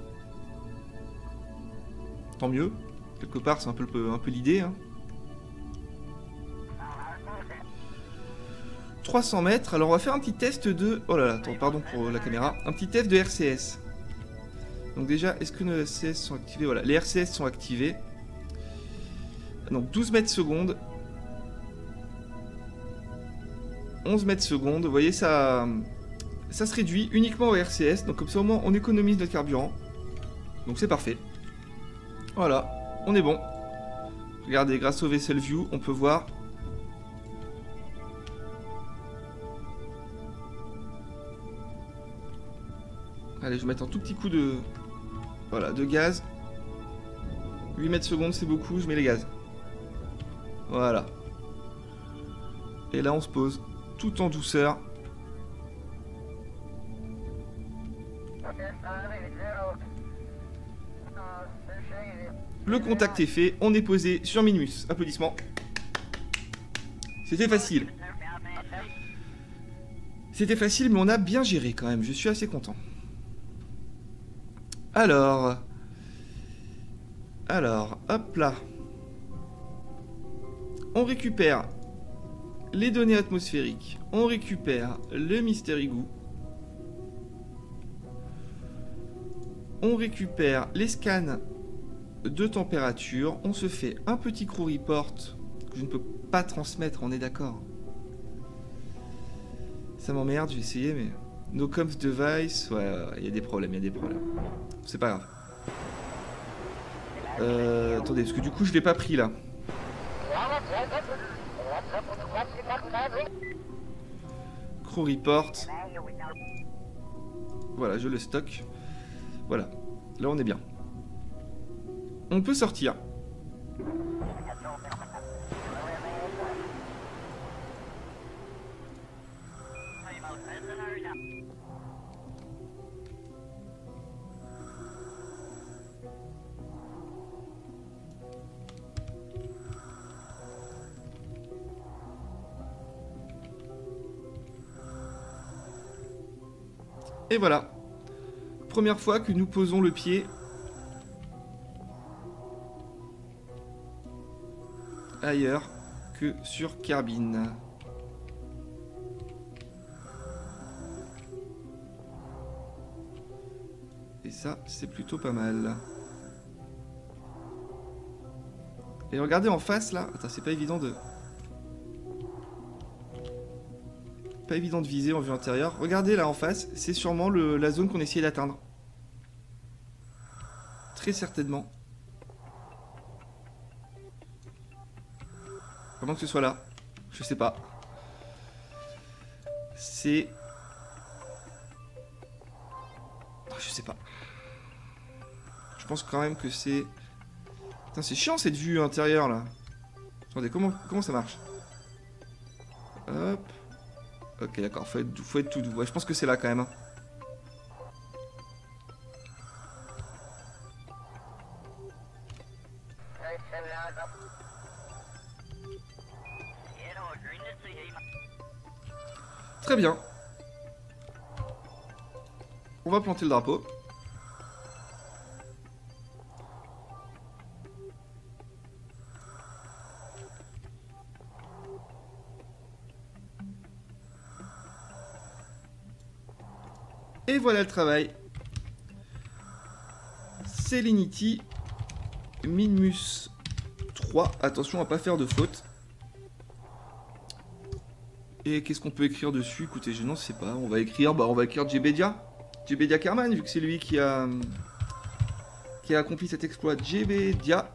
Tant mieux. Quelque part, c'est un peu l'idée. Hein. 300 mètres. Alors, on va faire un petit test de... Oh là là, attends, pardon pour la caméra. Un petit test de RCS. Donc déjà, est-ce que nos RCS sont activés? Voilà, les RCS sont activés. Donc, 12 mètres secondes. 11 mètres secondes. Vous voyez, ça se réduit uniquement au RCS. Donc, comme ça, au moins, on économise notre carburant. Donc, c'est parfait. Voilà, on est bon. Regardez, grâce au Vessel View, on peut voir. Allez, je vais mettre un tout petit coup de... Voilà, de gaz. 8 mètres secondes, c'est beaucoup, je mets les gaz. Voilà. Et là, on se pose tout en douceur. Le contact est fait, on est posé sur Minmus. Applaudissements. C'était facile. C'était facile, mais on a bien géré quand même. Je suis assez content. Alors, hop là. On récupère les données atmosphériques. On récupère le Mystery Goo. On récupère les scans de température. On se fait un petit crew report que je ne peux pas transmettre, on est d'accord. Ça m'emmerde, je vais essayer, mais No comms device, ouais, il y a des problèmes, il y a des problèmes. C'est pas grave. Attendez, parce que du coup je l'ai pas pris là. Crew report. Voilà, je le stocke. Voilà, là on est bien. On peut sortir. Et voilà. Première fois que nous posons le pied ailleurs que sur Kerbin. Et ça, c'est plutôt pas mal. Et regardez en face là. Attends, c'est pas évident de... Pas évident de viser en vue intérieure. Regardez là en face, c'est sûrement la zone qu'on essayait d'atteindre. Très certainement. Comment que ce soit là? Je sais pas. C'est... Je sais pas. Je pense quand même que c'est... Putain, c'est chiant cette vue intérieure là. Attendez, comment ça marche? Hop. Ok, d'accord, faut être tout doux. Ouais, je pense que c'est là quand même. Très bien. On va planter le drapeau. Et voilà le travail. Selenity Minmus 3. Attention à pas faire de faute. Et qu'est-ce qu'on peut écrire dessus? Écoutez, je n'en sais pas. On va écrire Jebedia. Jebedia Kerman, vu que c'est lui qui a accompli cet exploit. Jebedia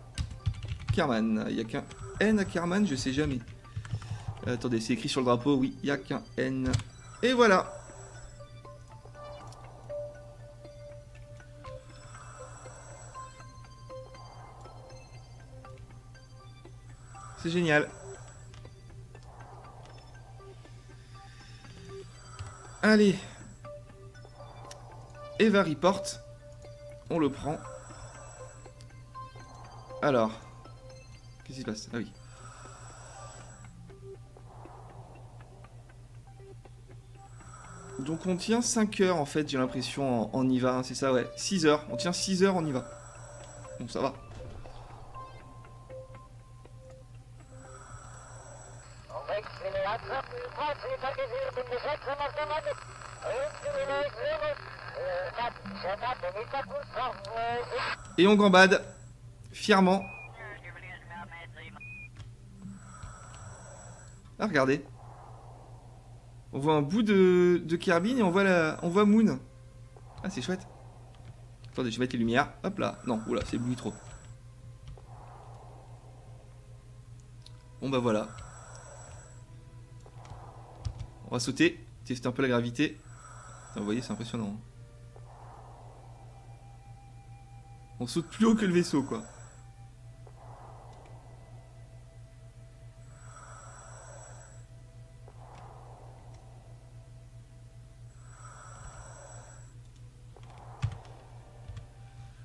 Kerman. Il n'y a qu'un N à Kerman, je sais jamais. Attendez, c'est écrit sur le drapeau. Oui, il n'y a qu'un N. Et voilà. C'est génial. Allez. Eva report. On le prend. Alors. Qu'est-ce qui se passe? Ah oui. Donc on tient 5 heures en fait, j'ai l'impression, en IVA, hein, c'est ça, ouais. 6 heures. On tient 6 heures en IVA. Bon, ça va. Et on gambade fièrement. Ah, regardez. On voit un bout de Kerbin et on voit Moon. Ah, c'est chouette. Attendez, je vais mettre les lumières. Hop là. Non, oula, c'est ébloui trop. Bon, bah voilà. On va sauter, tester un peu la gravité. Vous voyez, c'est impressionnant. On saute plus haut que le vaisseau, quoi.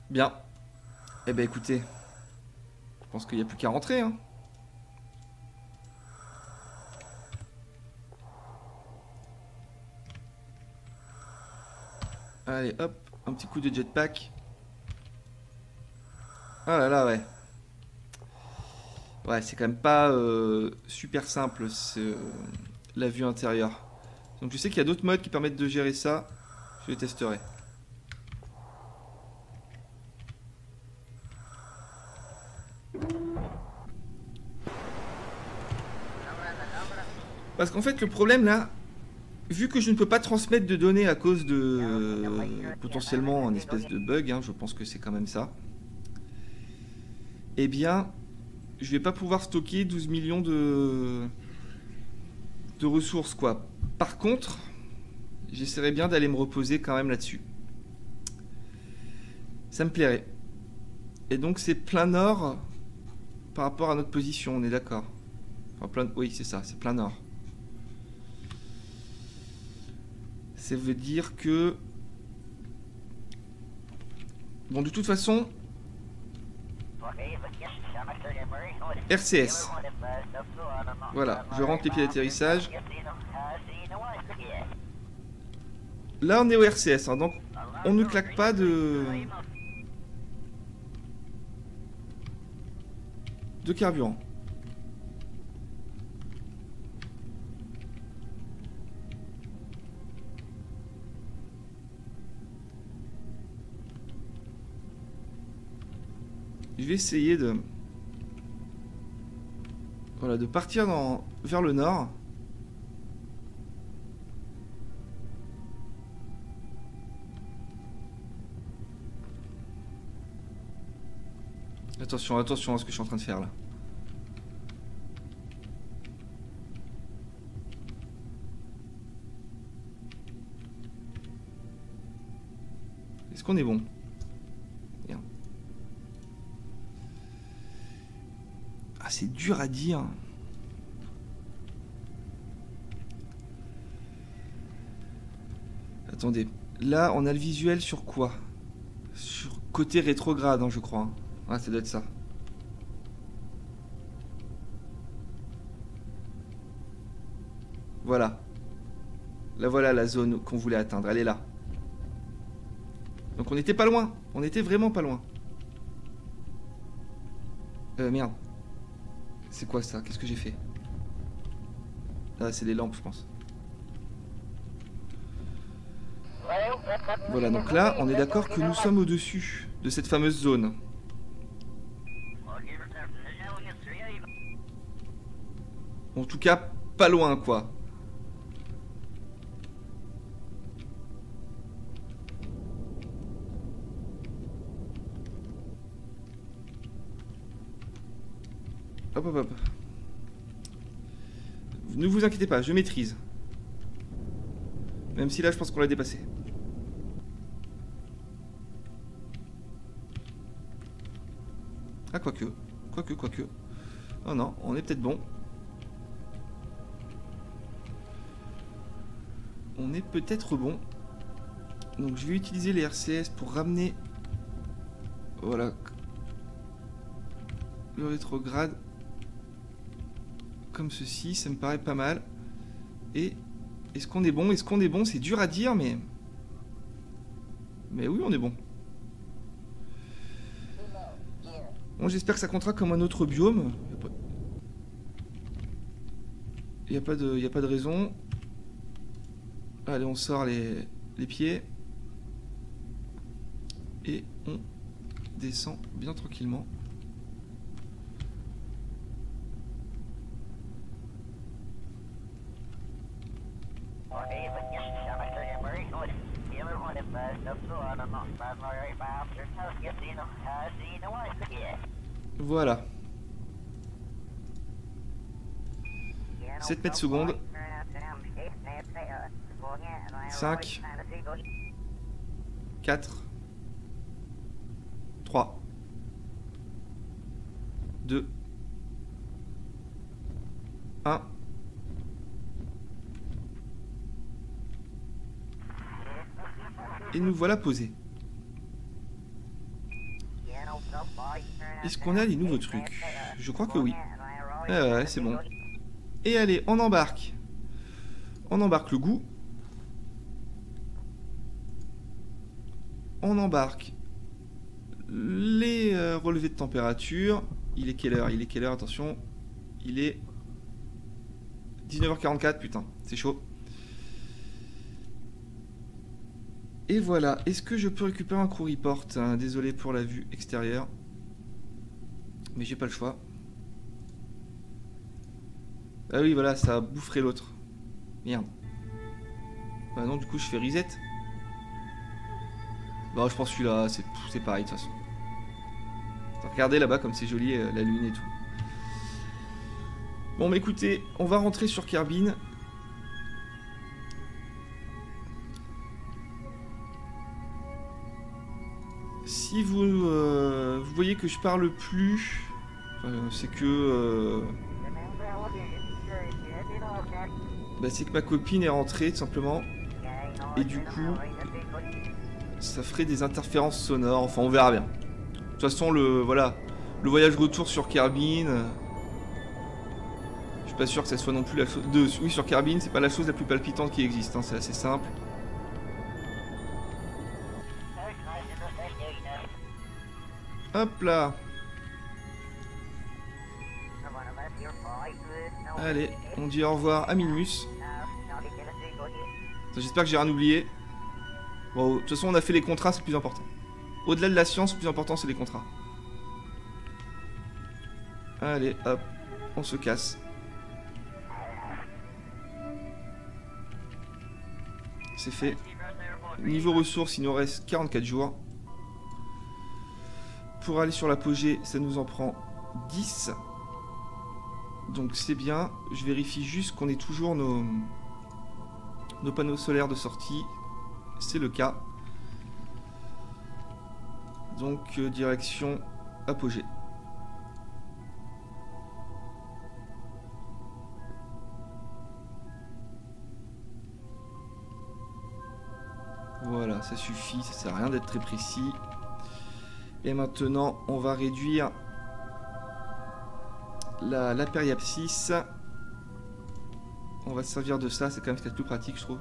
Bien. Eh ben écoutez, je pense qu'il n'y a plus qu'à rentrer, hein. Allez, hop, un petit coup de jetpack. Ah là là, ouais. Ouais, c'est quand même pas super simple, la vue intérieure. Donc je sais qu'il y a d'autres modes qui permettent de gérer ça. Je les testerai. Parce qu'en fait, le problème là, vu que je ne peux pas transmettre de données à cause de potentiellement un espèce de bug, hein, je pense que c'est quand même ça, eh bien, je vais pas pouvoir stocker 12 millions de ressources, quoi. Par contre, j'essaierai bien d'aller me reposer quand même là-dessus. Ça me plairait. Et donc c'est plein nord par rapport à notre position, on est d'accord. Enfin, oui, c'est ça, c'est plein nord. Ça veut dire que... Bon, de toute façon... RCS. Voilà, je rentre les pieds d'atterrissage. Là, on est au RCS, hein, donc on ne claque pas de carburant. Je vais essayer de... Voilà, de partir vers le nord. Attention, attention à ce que je suis en train de faire là. Est-ce qu'on est bon? Merde. Ah, c'est dur à dire. Attendez. Là, on a le visuel sur quoi? Sur côté rétrograde, hein, je crois. Ah, ça doit être ça. Voilà. Là, voilà la zone qu'on voulait atteindre. Elle est là. Donc on était pas loin. On était vraiment pas loin. Merde. C'est quoi ça? Qu'est-ce que j'ai fait? Ah, c'est des lampes, je pense. Voilà, donc là, on est d'accord que nous sommes au-dessus de cette fameuse zone. En tout cas, pas loin, quoi. Hop, hop, hop. Ne vous inquiétez pas, je maîtrise. Même si là, je pense qu'on l'a dépassé. Ah, quoique. Quoique. Oh non, on est peut-être bon. On est peut-être bon. Donc je vais utiliser les RCS pour ramener... Voilà. Le rétrograde. Comme ceci, ça me paraît pas mal. Et... Est-ce qu'on est bon? Est-ce qu'on est bon? C'est dur à dire, mais... Mais oui, on est bon. Bon, j'espère que ça comptera comme un autre biome. Il n'y a pas de raison. Allez, on sort les pieds. Et on descend bien tranquillement. Voilà. 7 mètres secondes. 5 4 3 2 1. Et nous voilà posés. Est-ce qu'on a des nouveaux trucs? Je crois que oui. Ouais, c'est bon. Et allez, on embarque. On embarque le goût. On embarque les relevés de température. Il est quelle heure? Il est quelle heure? Attention. Il est 19h44, putain, c'est chaud. Et voilà. Est-ce que je peux récupérer un crew report? Désolé pour la vue extérieure. Mais j'ai pas le choix. Ah oui, voilà, ça boufferait l'autre. Merde. Bah non, du coup, je fais reset. Bah, je pense celui-là, c'est pareil, de toute façon. Regardez là-bas comme c'est joli, la lune et tout. Bon, bah écoutez, on va rentrer sur Kerbin. Si vous voyez que je parle plus, c'est que... c'est que ma copine est rentrée, tout simplement. Et du coup, ça ferait des interférences sonores. Enfin, on verra bien. De toute façon, le voyage retour sur Kerbin... je suis pas sûr que ça soit non plus la chose... Oui, sur Kerbin, c'est pas la chose la plus palpitante qui existe, hein, c'est assez simple. Hop là. Allez, on dit au revoir à Minmus. J'espère que j'ai rien oublié. Bon, de toute façon, on a fait les contrats, c'est le plus important. Au-delà de la science, le plus important, c'est les contrats. Allez, hop, on se casse. C'est fait. Niveau ressources, il nous reste 44 jours. Pour aller sur l'apogée, ça nous en prend 10. Donc c'est bien. Je vérifie juste qu'on ait toujours nos panneaux solaires de sortie. C'est le cas. Donc direction apogée. Voilà, ça suffit, ça sert à rien d'être très précis. Et maintenant, on va réduire la périapsis. On va se servir de ça, c'est quand même ce qu'il y a de plus pratique, je trouve.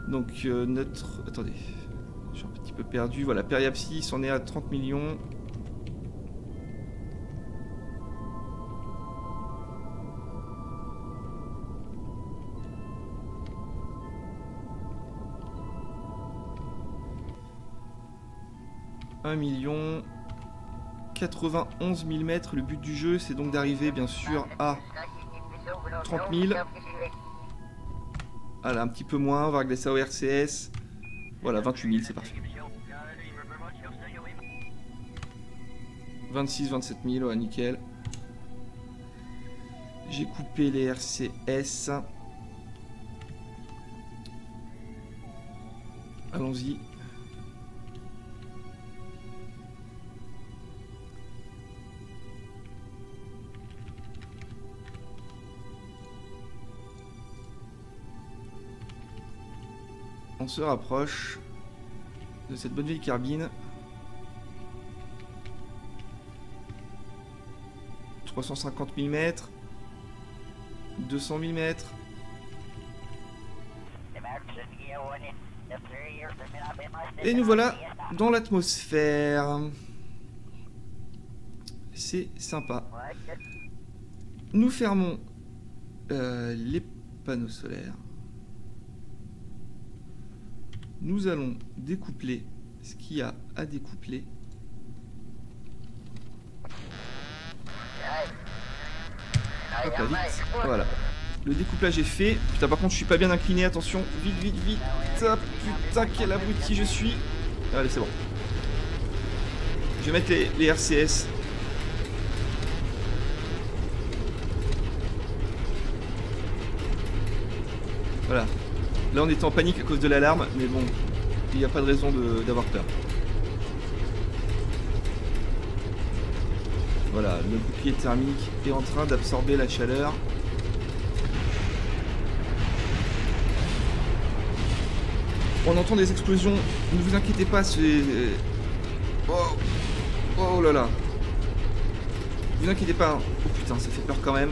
Donc notre... Attendez, je suis un petit peu perdu. Voilà, périapsis, on est à 30 millions. $1 million. 91 000 mètres. Le but du jeu, c'est donc d'arriver, bien sûr, à 30 000. Voilà, un petit peu moins. On va régler ça au RCS. Voilà, 28 000, c'est parfait. 26, 27 000, ouais, nickel. J'ai coupé les RCS. Allons-y. On se rapproche de cette bonne vieille Kerbin. 350 000 mètres. 200 000 mètres. Et nous voilà dans l'atmosphère. C'est sympa. Nous fermons les panneaux solaires. Nous allons découpler ce qu'il y a à découpler. Hop là, vite. Voilà. Le découplage est fait. Putain, par contre, je suis pas bien incliné. Attention. Vite, vite, vite. Ah, putain, quel abruti je suis. Allez, c'est bon. Je vais mettre les RCS. Voilà. Là, on était en panique à cause de l'alarme, mais bon, il n'y a pas de raison d'avoir peur. Voilà, le bouclier thermique est en train d'absorber la chaleur. On entend des explosions, ne vous inquiétez pas, c'est... Oh, oh là là. Ne vous inquiétez pas, hein. Oh putain, ça fait peur quand même.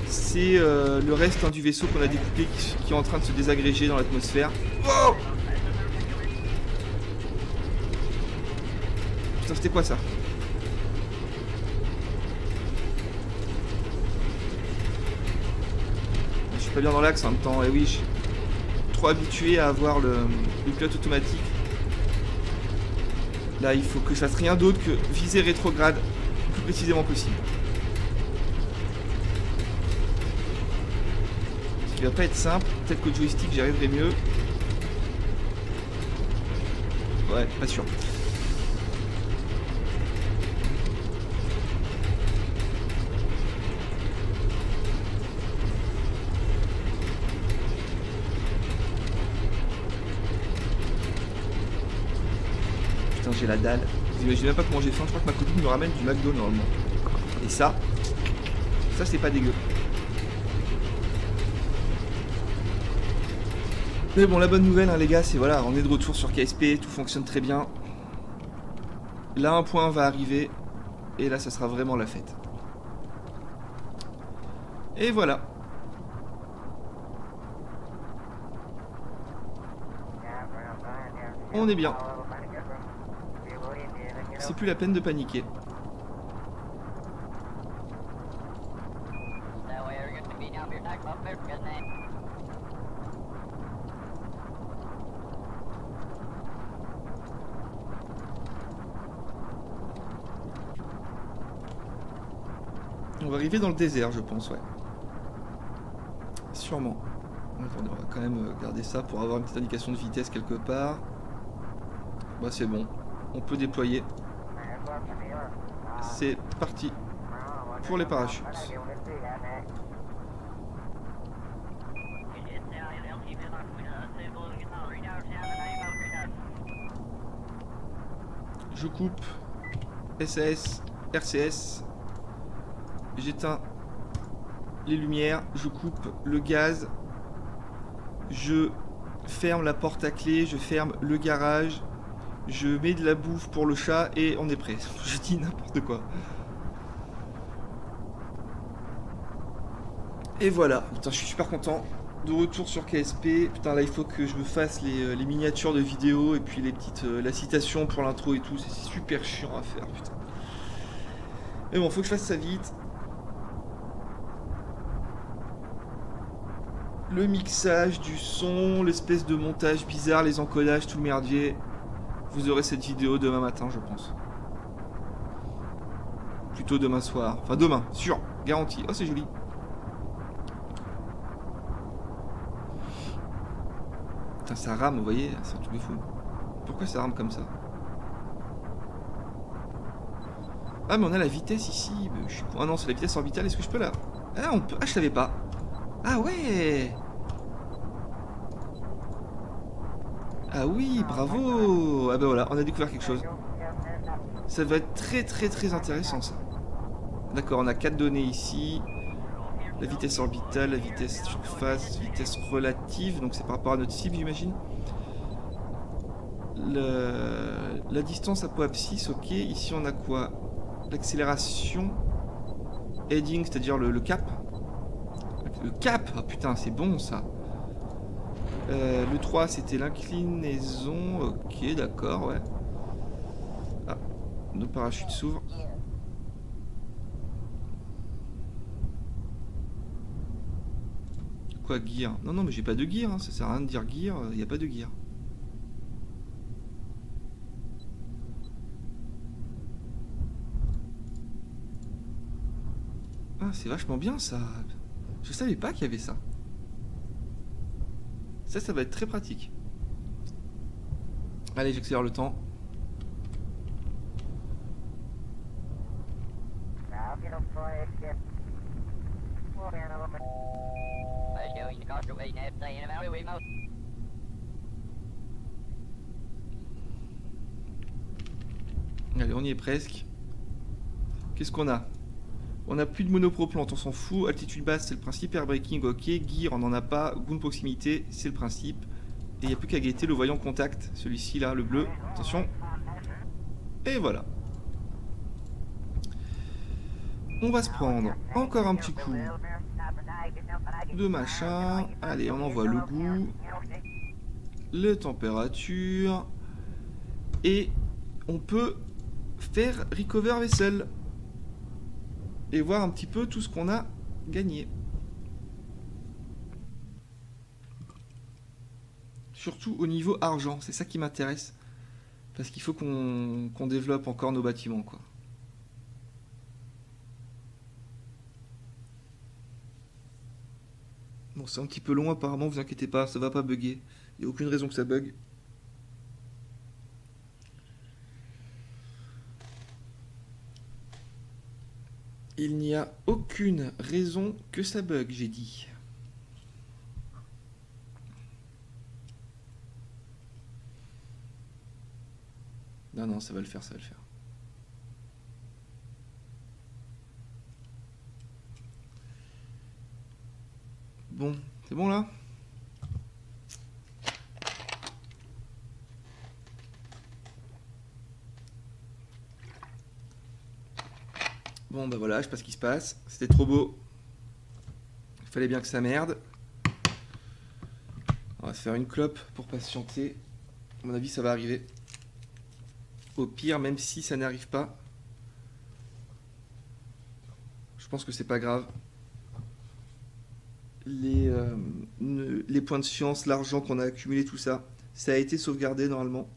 C'est le reste du vaisseau qu'on a découpé qui est en train de se désagréger dans l'atmosphère. Oh putain, c'était quoi ça? Je suis pas bien dans l'axe en même temps, et oui, je suis trop habitué à avoir le pilote automatique. Là, il faut que je fasse rien d'autre que viser rétrograde le plus précisément possible. Il va pas être simple. Peut-être qu'au joystick j'y arriverai mieux. Ouais, pas sûr. Putain, j'ai la dalle. Vous imaginez même pas comment j'ai faim. Je crois que ma copine me ramène du McDo normalement. Et ça c'est pas dégueu. Mais bon, la bonne nouvelle, hein, les gars, c'est voilà, on est de retour sur KSP, tout fonctionne très bien. Là, un point va arriver, et là, ça sera vraiment la fête. Et voilà. On est bien. C'est plus la peine de paniquer. On va arriver dans le désert, je pense, ouais. Sûrement. Attendez, on va quand même garder ça pour avoir une petite indication de vitesse quelque part. Bah c'est bon. On peut déployer. C'est parti pour les parachutes. Je coupe SAS, RCS. J'éteins les lumières, je coupe le gaz, je ferme la porte à clé, je ferme le garage, je mets de la bouffe pour le chat et on est prêt. Je dis n'importe quoi. Et voilà, putain, je suis super content. De retour sur KSP. Putain, là il faut que je me fasse les miniatures de vidéos et puis les petites la citation pour l'intro et tout. C'est super chiant à faire, putain. Mais bon, faut que je fasse ça vite. Le mixage du son, l'espèce de montage bizarre, les encodages, tout le merdier. Vous aurez cette vidéo demain matin, je pense. Plutôt demain soir. Enfin, demain, sûr, garanti. Oh, c'est joli. Putain, ça rame, vous voyez, c'est un truc de fou. Pourquoi ça rame comme ça? Ah, mais on a la vitesse ici. Je suis... Ah non, c'est la vitesse orbitale. Est-ce que je peux la... Ah, on peut... Ah, je savais pas. Ah ouais. Ah oui, bravo. Ah ben voilà, on a découvert quelque chose. Ça va être très très très intéressant ça. D'accord, on a 4 données ici. La vitesse orbitale, la vitesse surface, vitesse relative. Donc c'est par rapport à notre cible, j'imagine. La distance apoapsis, ok. Ici on a quoi? L'accélération. Heading, c'est-à-dire le cap. Le cap. Ah putain, c'est bon ça. Le 3 c'était l'inclinaison. Ok, d'accord, ouais. Ah, nos parachutes s'ouvrent. Quoi, gear? Non, non, mais j'ai pas de gear, hein. Ça sert à rien de dire gear, il n'y a pas de gear. Ah, c'est vachement bien ça. Je savais pas qu'il y avait ça. Ça va être très pratique. Allez, j'accélère le temps. Allez, on y est presque. Qu'est-ce qu'on a? On a plus de monopropelante, on s'en fout. Altitude basse, c'est le principe. Air braking, ok. Gear, on n'en a pas. Goût de proximité, c'est le principe. Et il n'y a plus qu'à guetter le voyant contact. Celui-ci là, le bleu. Attention. Et voilà. On va se prendre encore un petit coup de machin. Allez, on envoie le goût. Les températures. Et on peut faire recover vaisselle. Et voir un petit peu tout ce qu'on a gagné. Surtout au niveau argent, c'est ça qui m'intéresse. Parce qu'il faut qu'on développe encore nos bâtiments, quoi. Bon, c'est un petit peu long apparemment, vous inquiétez pas, ça va pas bugger. Il n'y a aucune raison que ça bug. Il n'y a aucune raison que ça bug, j'ai dit. Non, non, ça va le faire, ça va le faire. Bon, c'est bon là? Bon bah voilà, je sais pas ce qui se passe. C'était trop beau. Il fallait bien que ça merde. On va se faire une clope pour patienter. À mon avis, ça va arriver. Au pire, même si ça n'arrive pas, je pense que c'est pas grave. Les points de science, l'argent qu'on a accumulé, tout ça, ça a été sauvegardé normalement.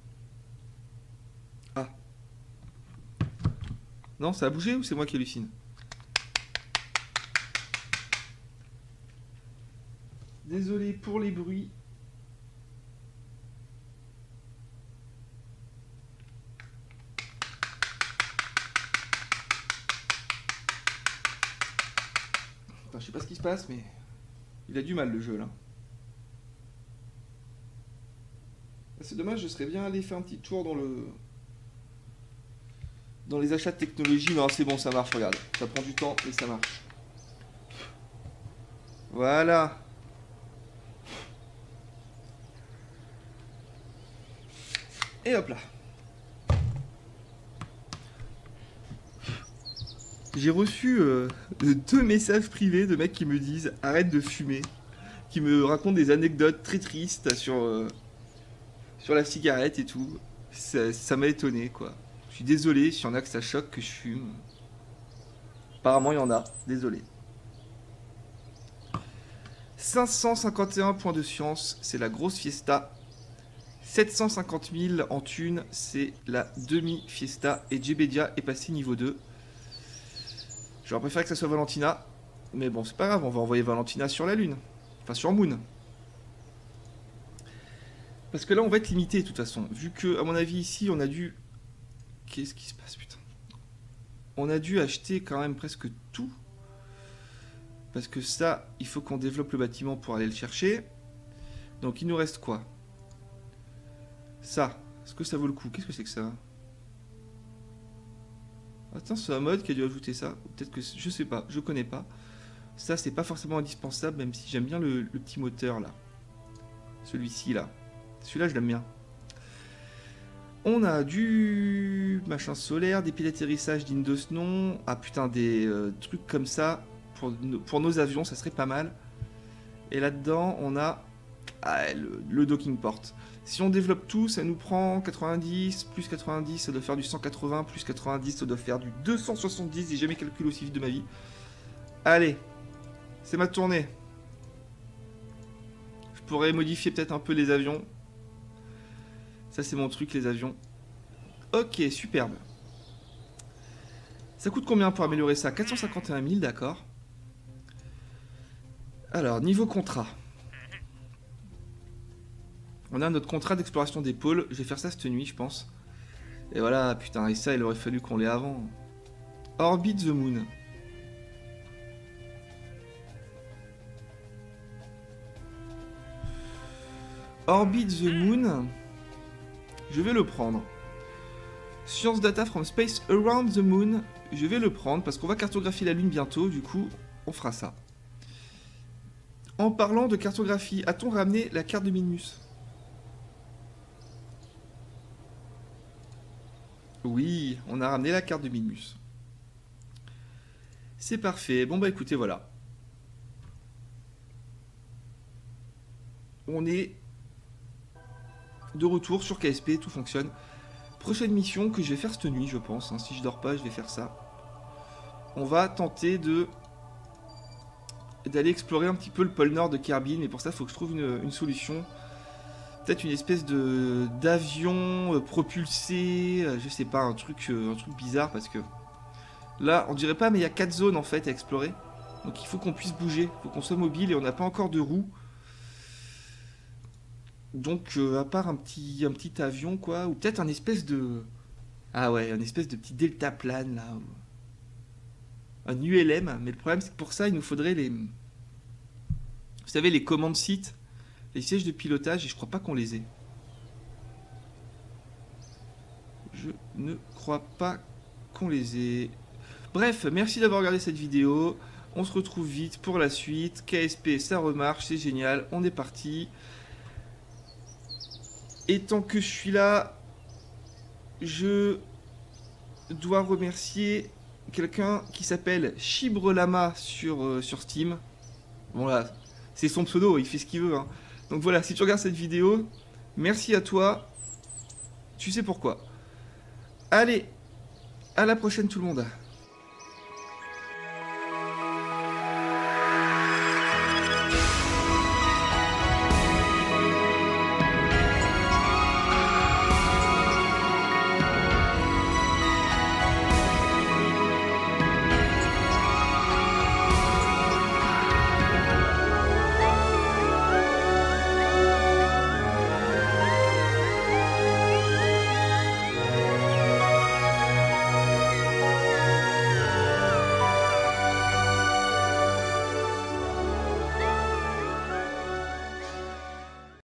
Ah. Non, ça a bougé ou c'est moi qui hallucine? Désolé pour les bruits. Enfin, je sais pas ce qui se passe, mais il a du mal le jeu là. C'est dommage, je serais bien allé faire un petit tour dans les achats de technologie. Non, c'est bon, ça marche, regarde. Ça prend du temps, mais ça marche. Voilà. Et hop là. J'ai reçu 2 messages privés de mecs qui me disent arrête de fumer, qui me racontent des anecdotes très tristes sur la cigarette et tout. Ça m'a étonné quoi. Je suis désolé s'il y en a que ça choque que je fume. Apparemment il y en a, désolé. 551 points de science, c'est la grosse fiesta. 750 000 en thunes, c'est la demi-fiesta. Et Jebedia est passé niveau 2. J'aurais préféré que ça soit Valentina. Mais bon, c'est pas grave, on va envoyer Valentina sur la Lune. Enfin, sur Moon. Parce que là, on va être limité de toute façon. Vu que, à mon avis, ici, on a dû... Qu'est-ce qui se passe, putain? On a dû acheter quand même presque tout. Parce que ça, il faut qu'on développe le bâtiment pour aller le chercher. Donc, il nous reste quoi? Ça. Est-ce que ça vaut le coup? Qu'est-ce que c'est que ça? Attends, c'est un mode qui a dû ajouter ça. Peut-être que... Je sais pas, je connais pas. Ça, c'est pas forcément indispensable, même si j'aime bien le petit moteur, là. Celui-ci, là. Celui-là, je l'aime bien. On a du machin solaire, des pieds d'atterrissage dignes de ce nom. Ah putain, des trucs comme ça. Pour nos avions, ça serait pas mal. Et là-dedans, on a le docking port. Si on développe tout, ça nous prend 90, plus 90, ça doit faire du 180, plus 90, ça doit faire du 270. J'ai jamais calculé aussi vite de ma vie. Allez, c'est ma tournée. Je pourrais modifier peut-être un peu les avions. Ça, c'est mon truc, les avions. Ok, superbe. Ça coûte combien pour améliorer ça? 451 000, d'accord. Alors, niveau contrat. On a notre contrat d'exploration des pôles. Je vais faire ça cette nuit, je pense. Et voilà, putain, et ça, il aurait fallu qu'on l'ait avant. Orbit the Moon. Orbit the Moon. Je vais le prendre. Science data from space around the moon. Je vais le prendre parce qu'on va cartographier la Lune bientôt. Du coup, on fera ça. En parlant de cartographie, a-t-on ramené la carte de Minmus? Oui, on a ramené la carte de Minmus. C'est parfait. Bon bah écoutez, voilà. On est de retour sur KSP, tout fonctionne. Prochaine mission que je vais faire cette nuit, je pense. Hein. Si je dors pas, je vais faire ça. On va tenter d'aller explorer un petit peu le pôle nord de Kerbin, mais pour ça, il faut que je trouve une solution. Peut-être une espèce d'avion propulsé, je sais pas, un truc bizarre, parce que là, on dirait pas, mais il y a 4 zones en fait à explorer. Donc il faut qu'on puisse bouger, il faut qu'on soit mobile et on n'a pas encore de roues. Donc à part un petit avion quoi, ou peut-être un espèce de... Ah ouais, un espèce de petit deltaplane là. Un ULM, mais le problème c'est que pour ça il nous faudrait les... Vous savez les commandes sites, les sièges de pilotage, et je crois pas qu'on les ait. Je ne crois pas qu'on les ait. Bref, merci d'avoir regardé cette vidéo. On se retrouve vite pour la suite. KSP, ça remarche, c'est génial. On est parti. Et tant que je suis là, je dois remercier quelqu'un qui s'appelle Chibrelama sur Steam. Bon là, c'est son pseudo, il fait ce qu'il veut. Hein. Donc voilà, si tu regardes cette vidéo, merci à toi. Tu sais pourquoi. Allez, à la prochaine tout le monde.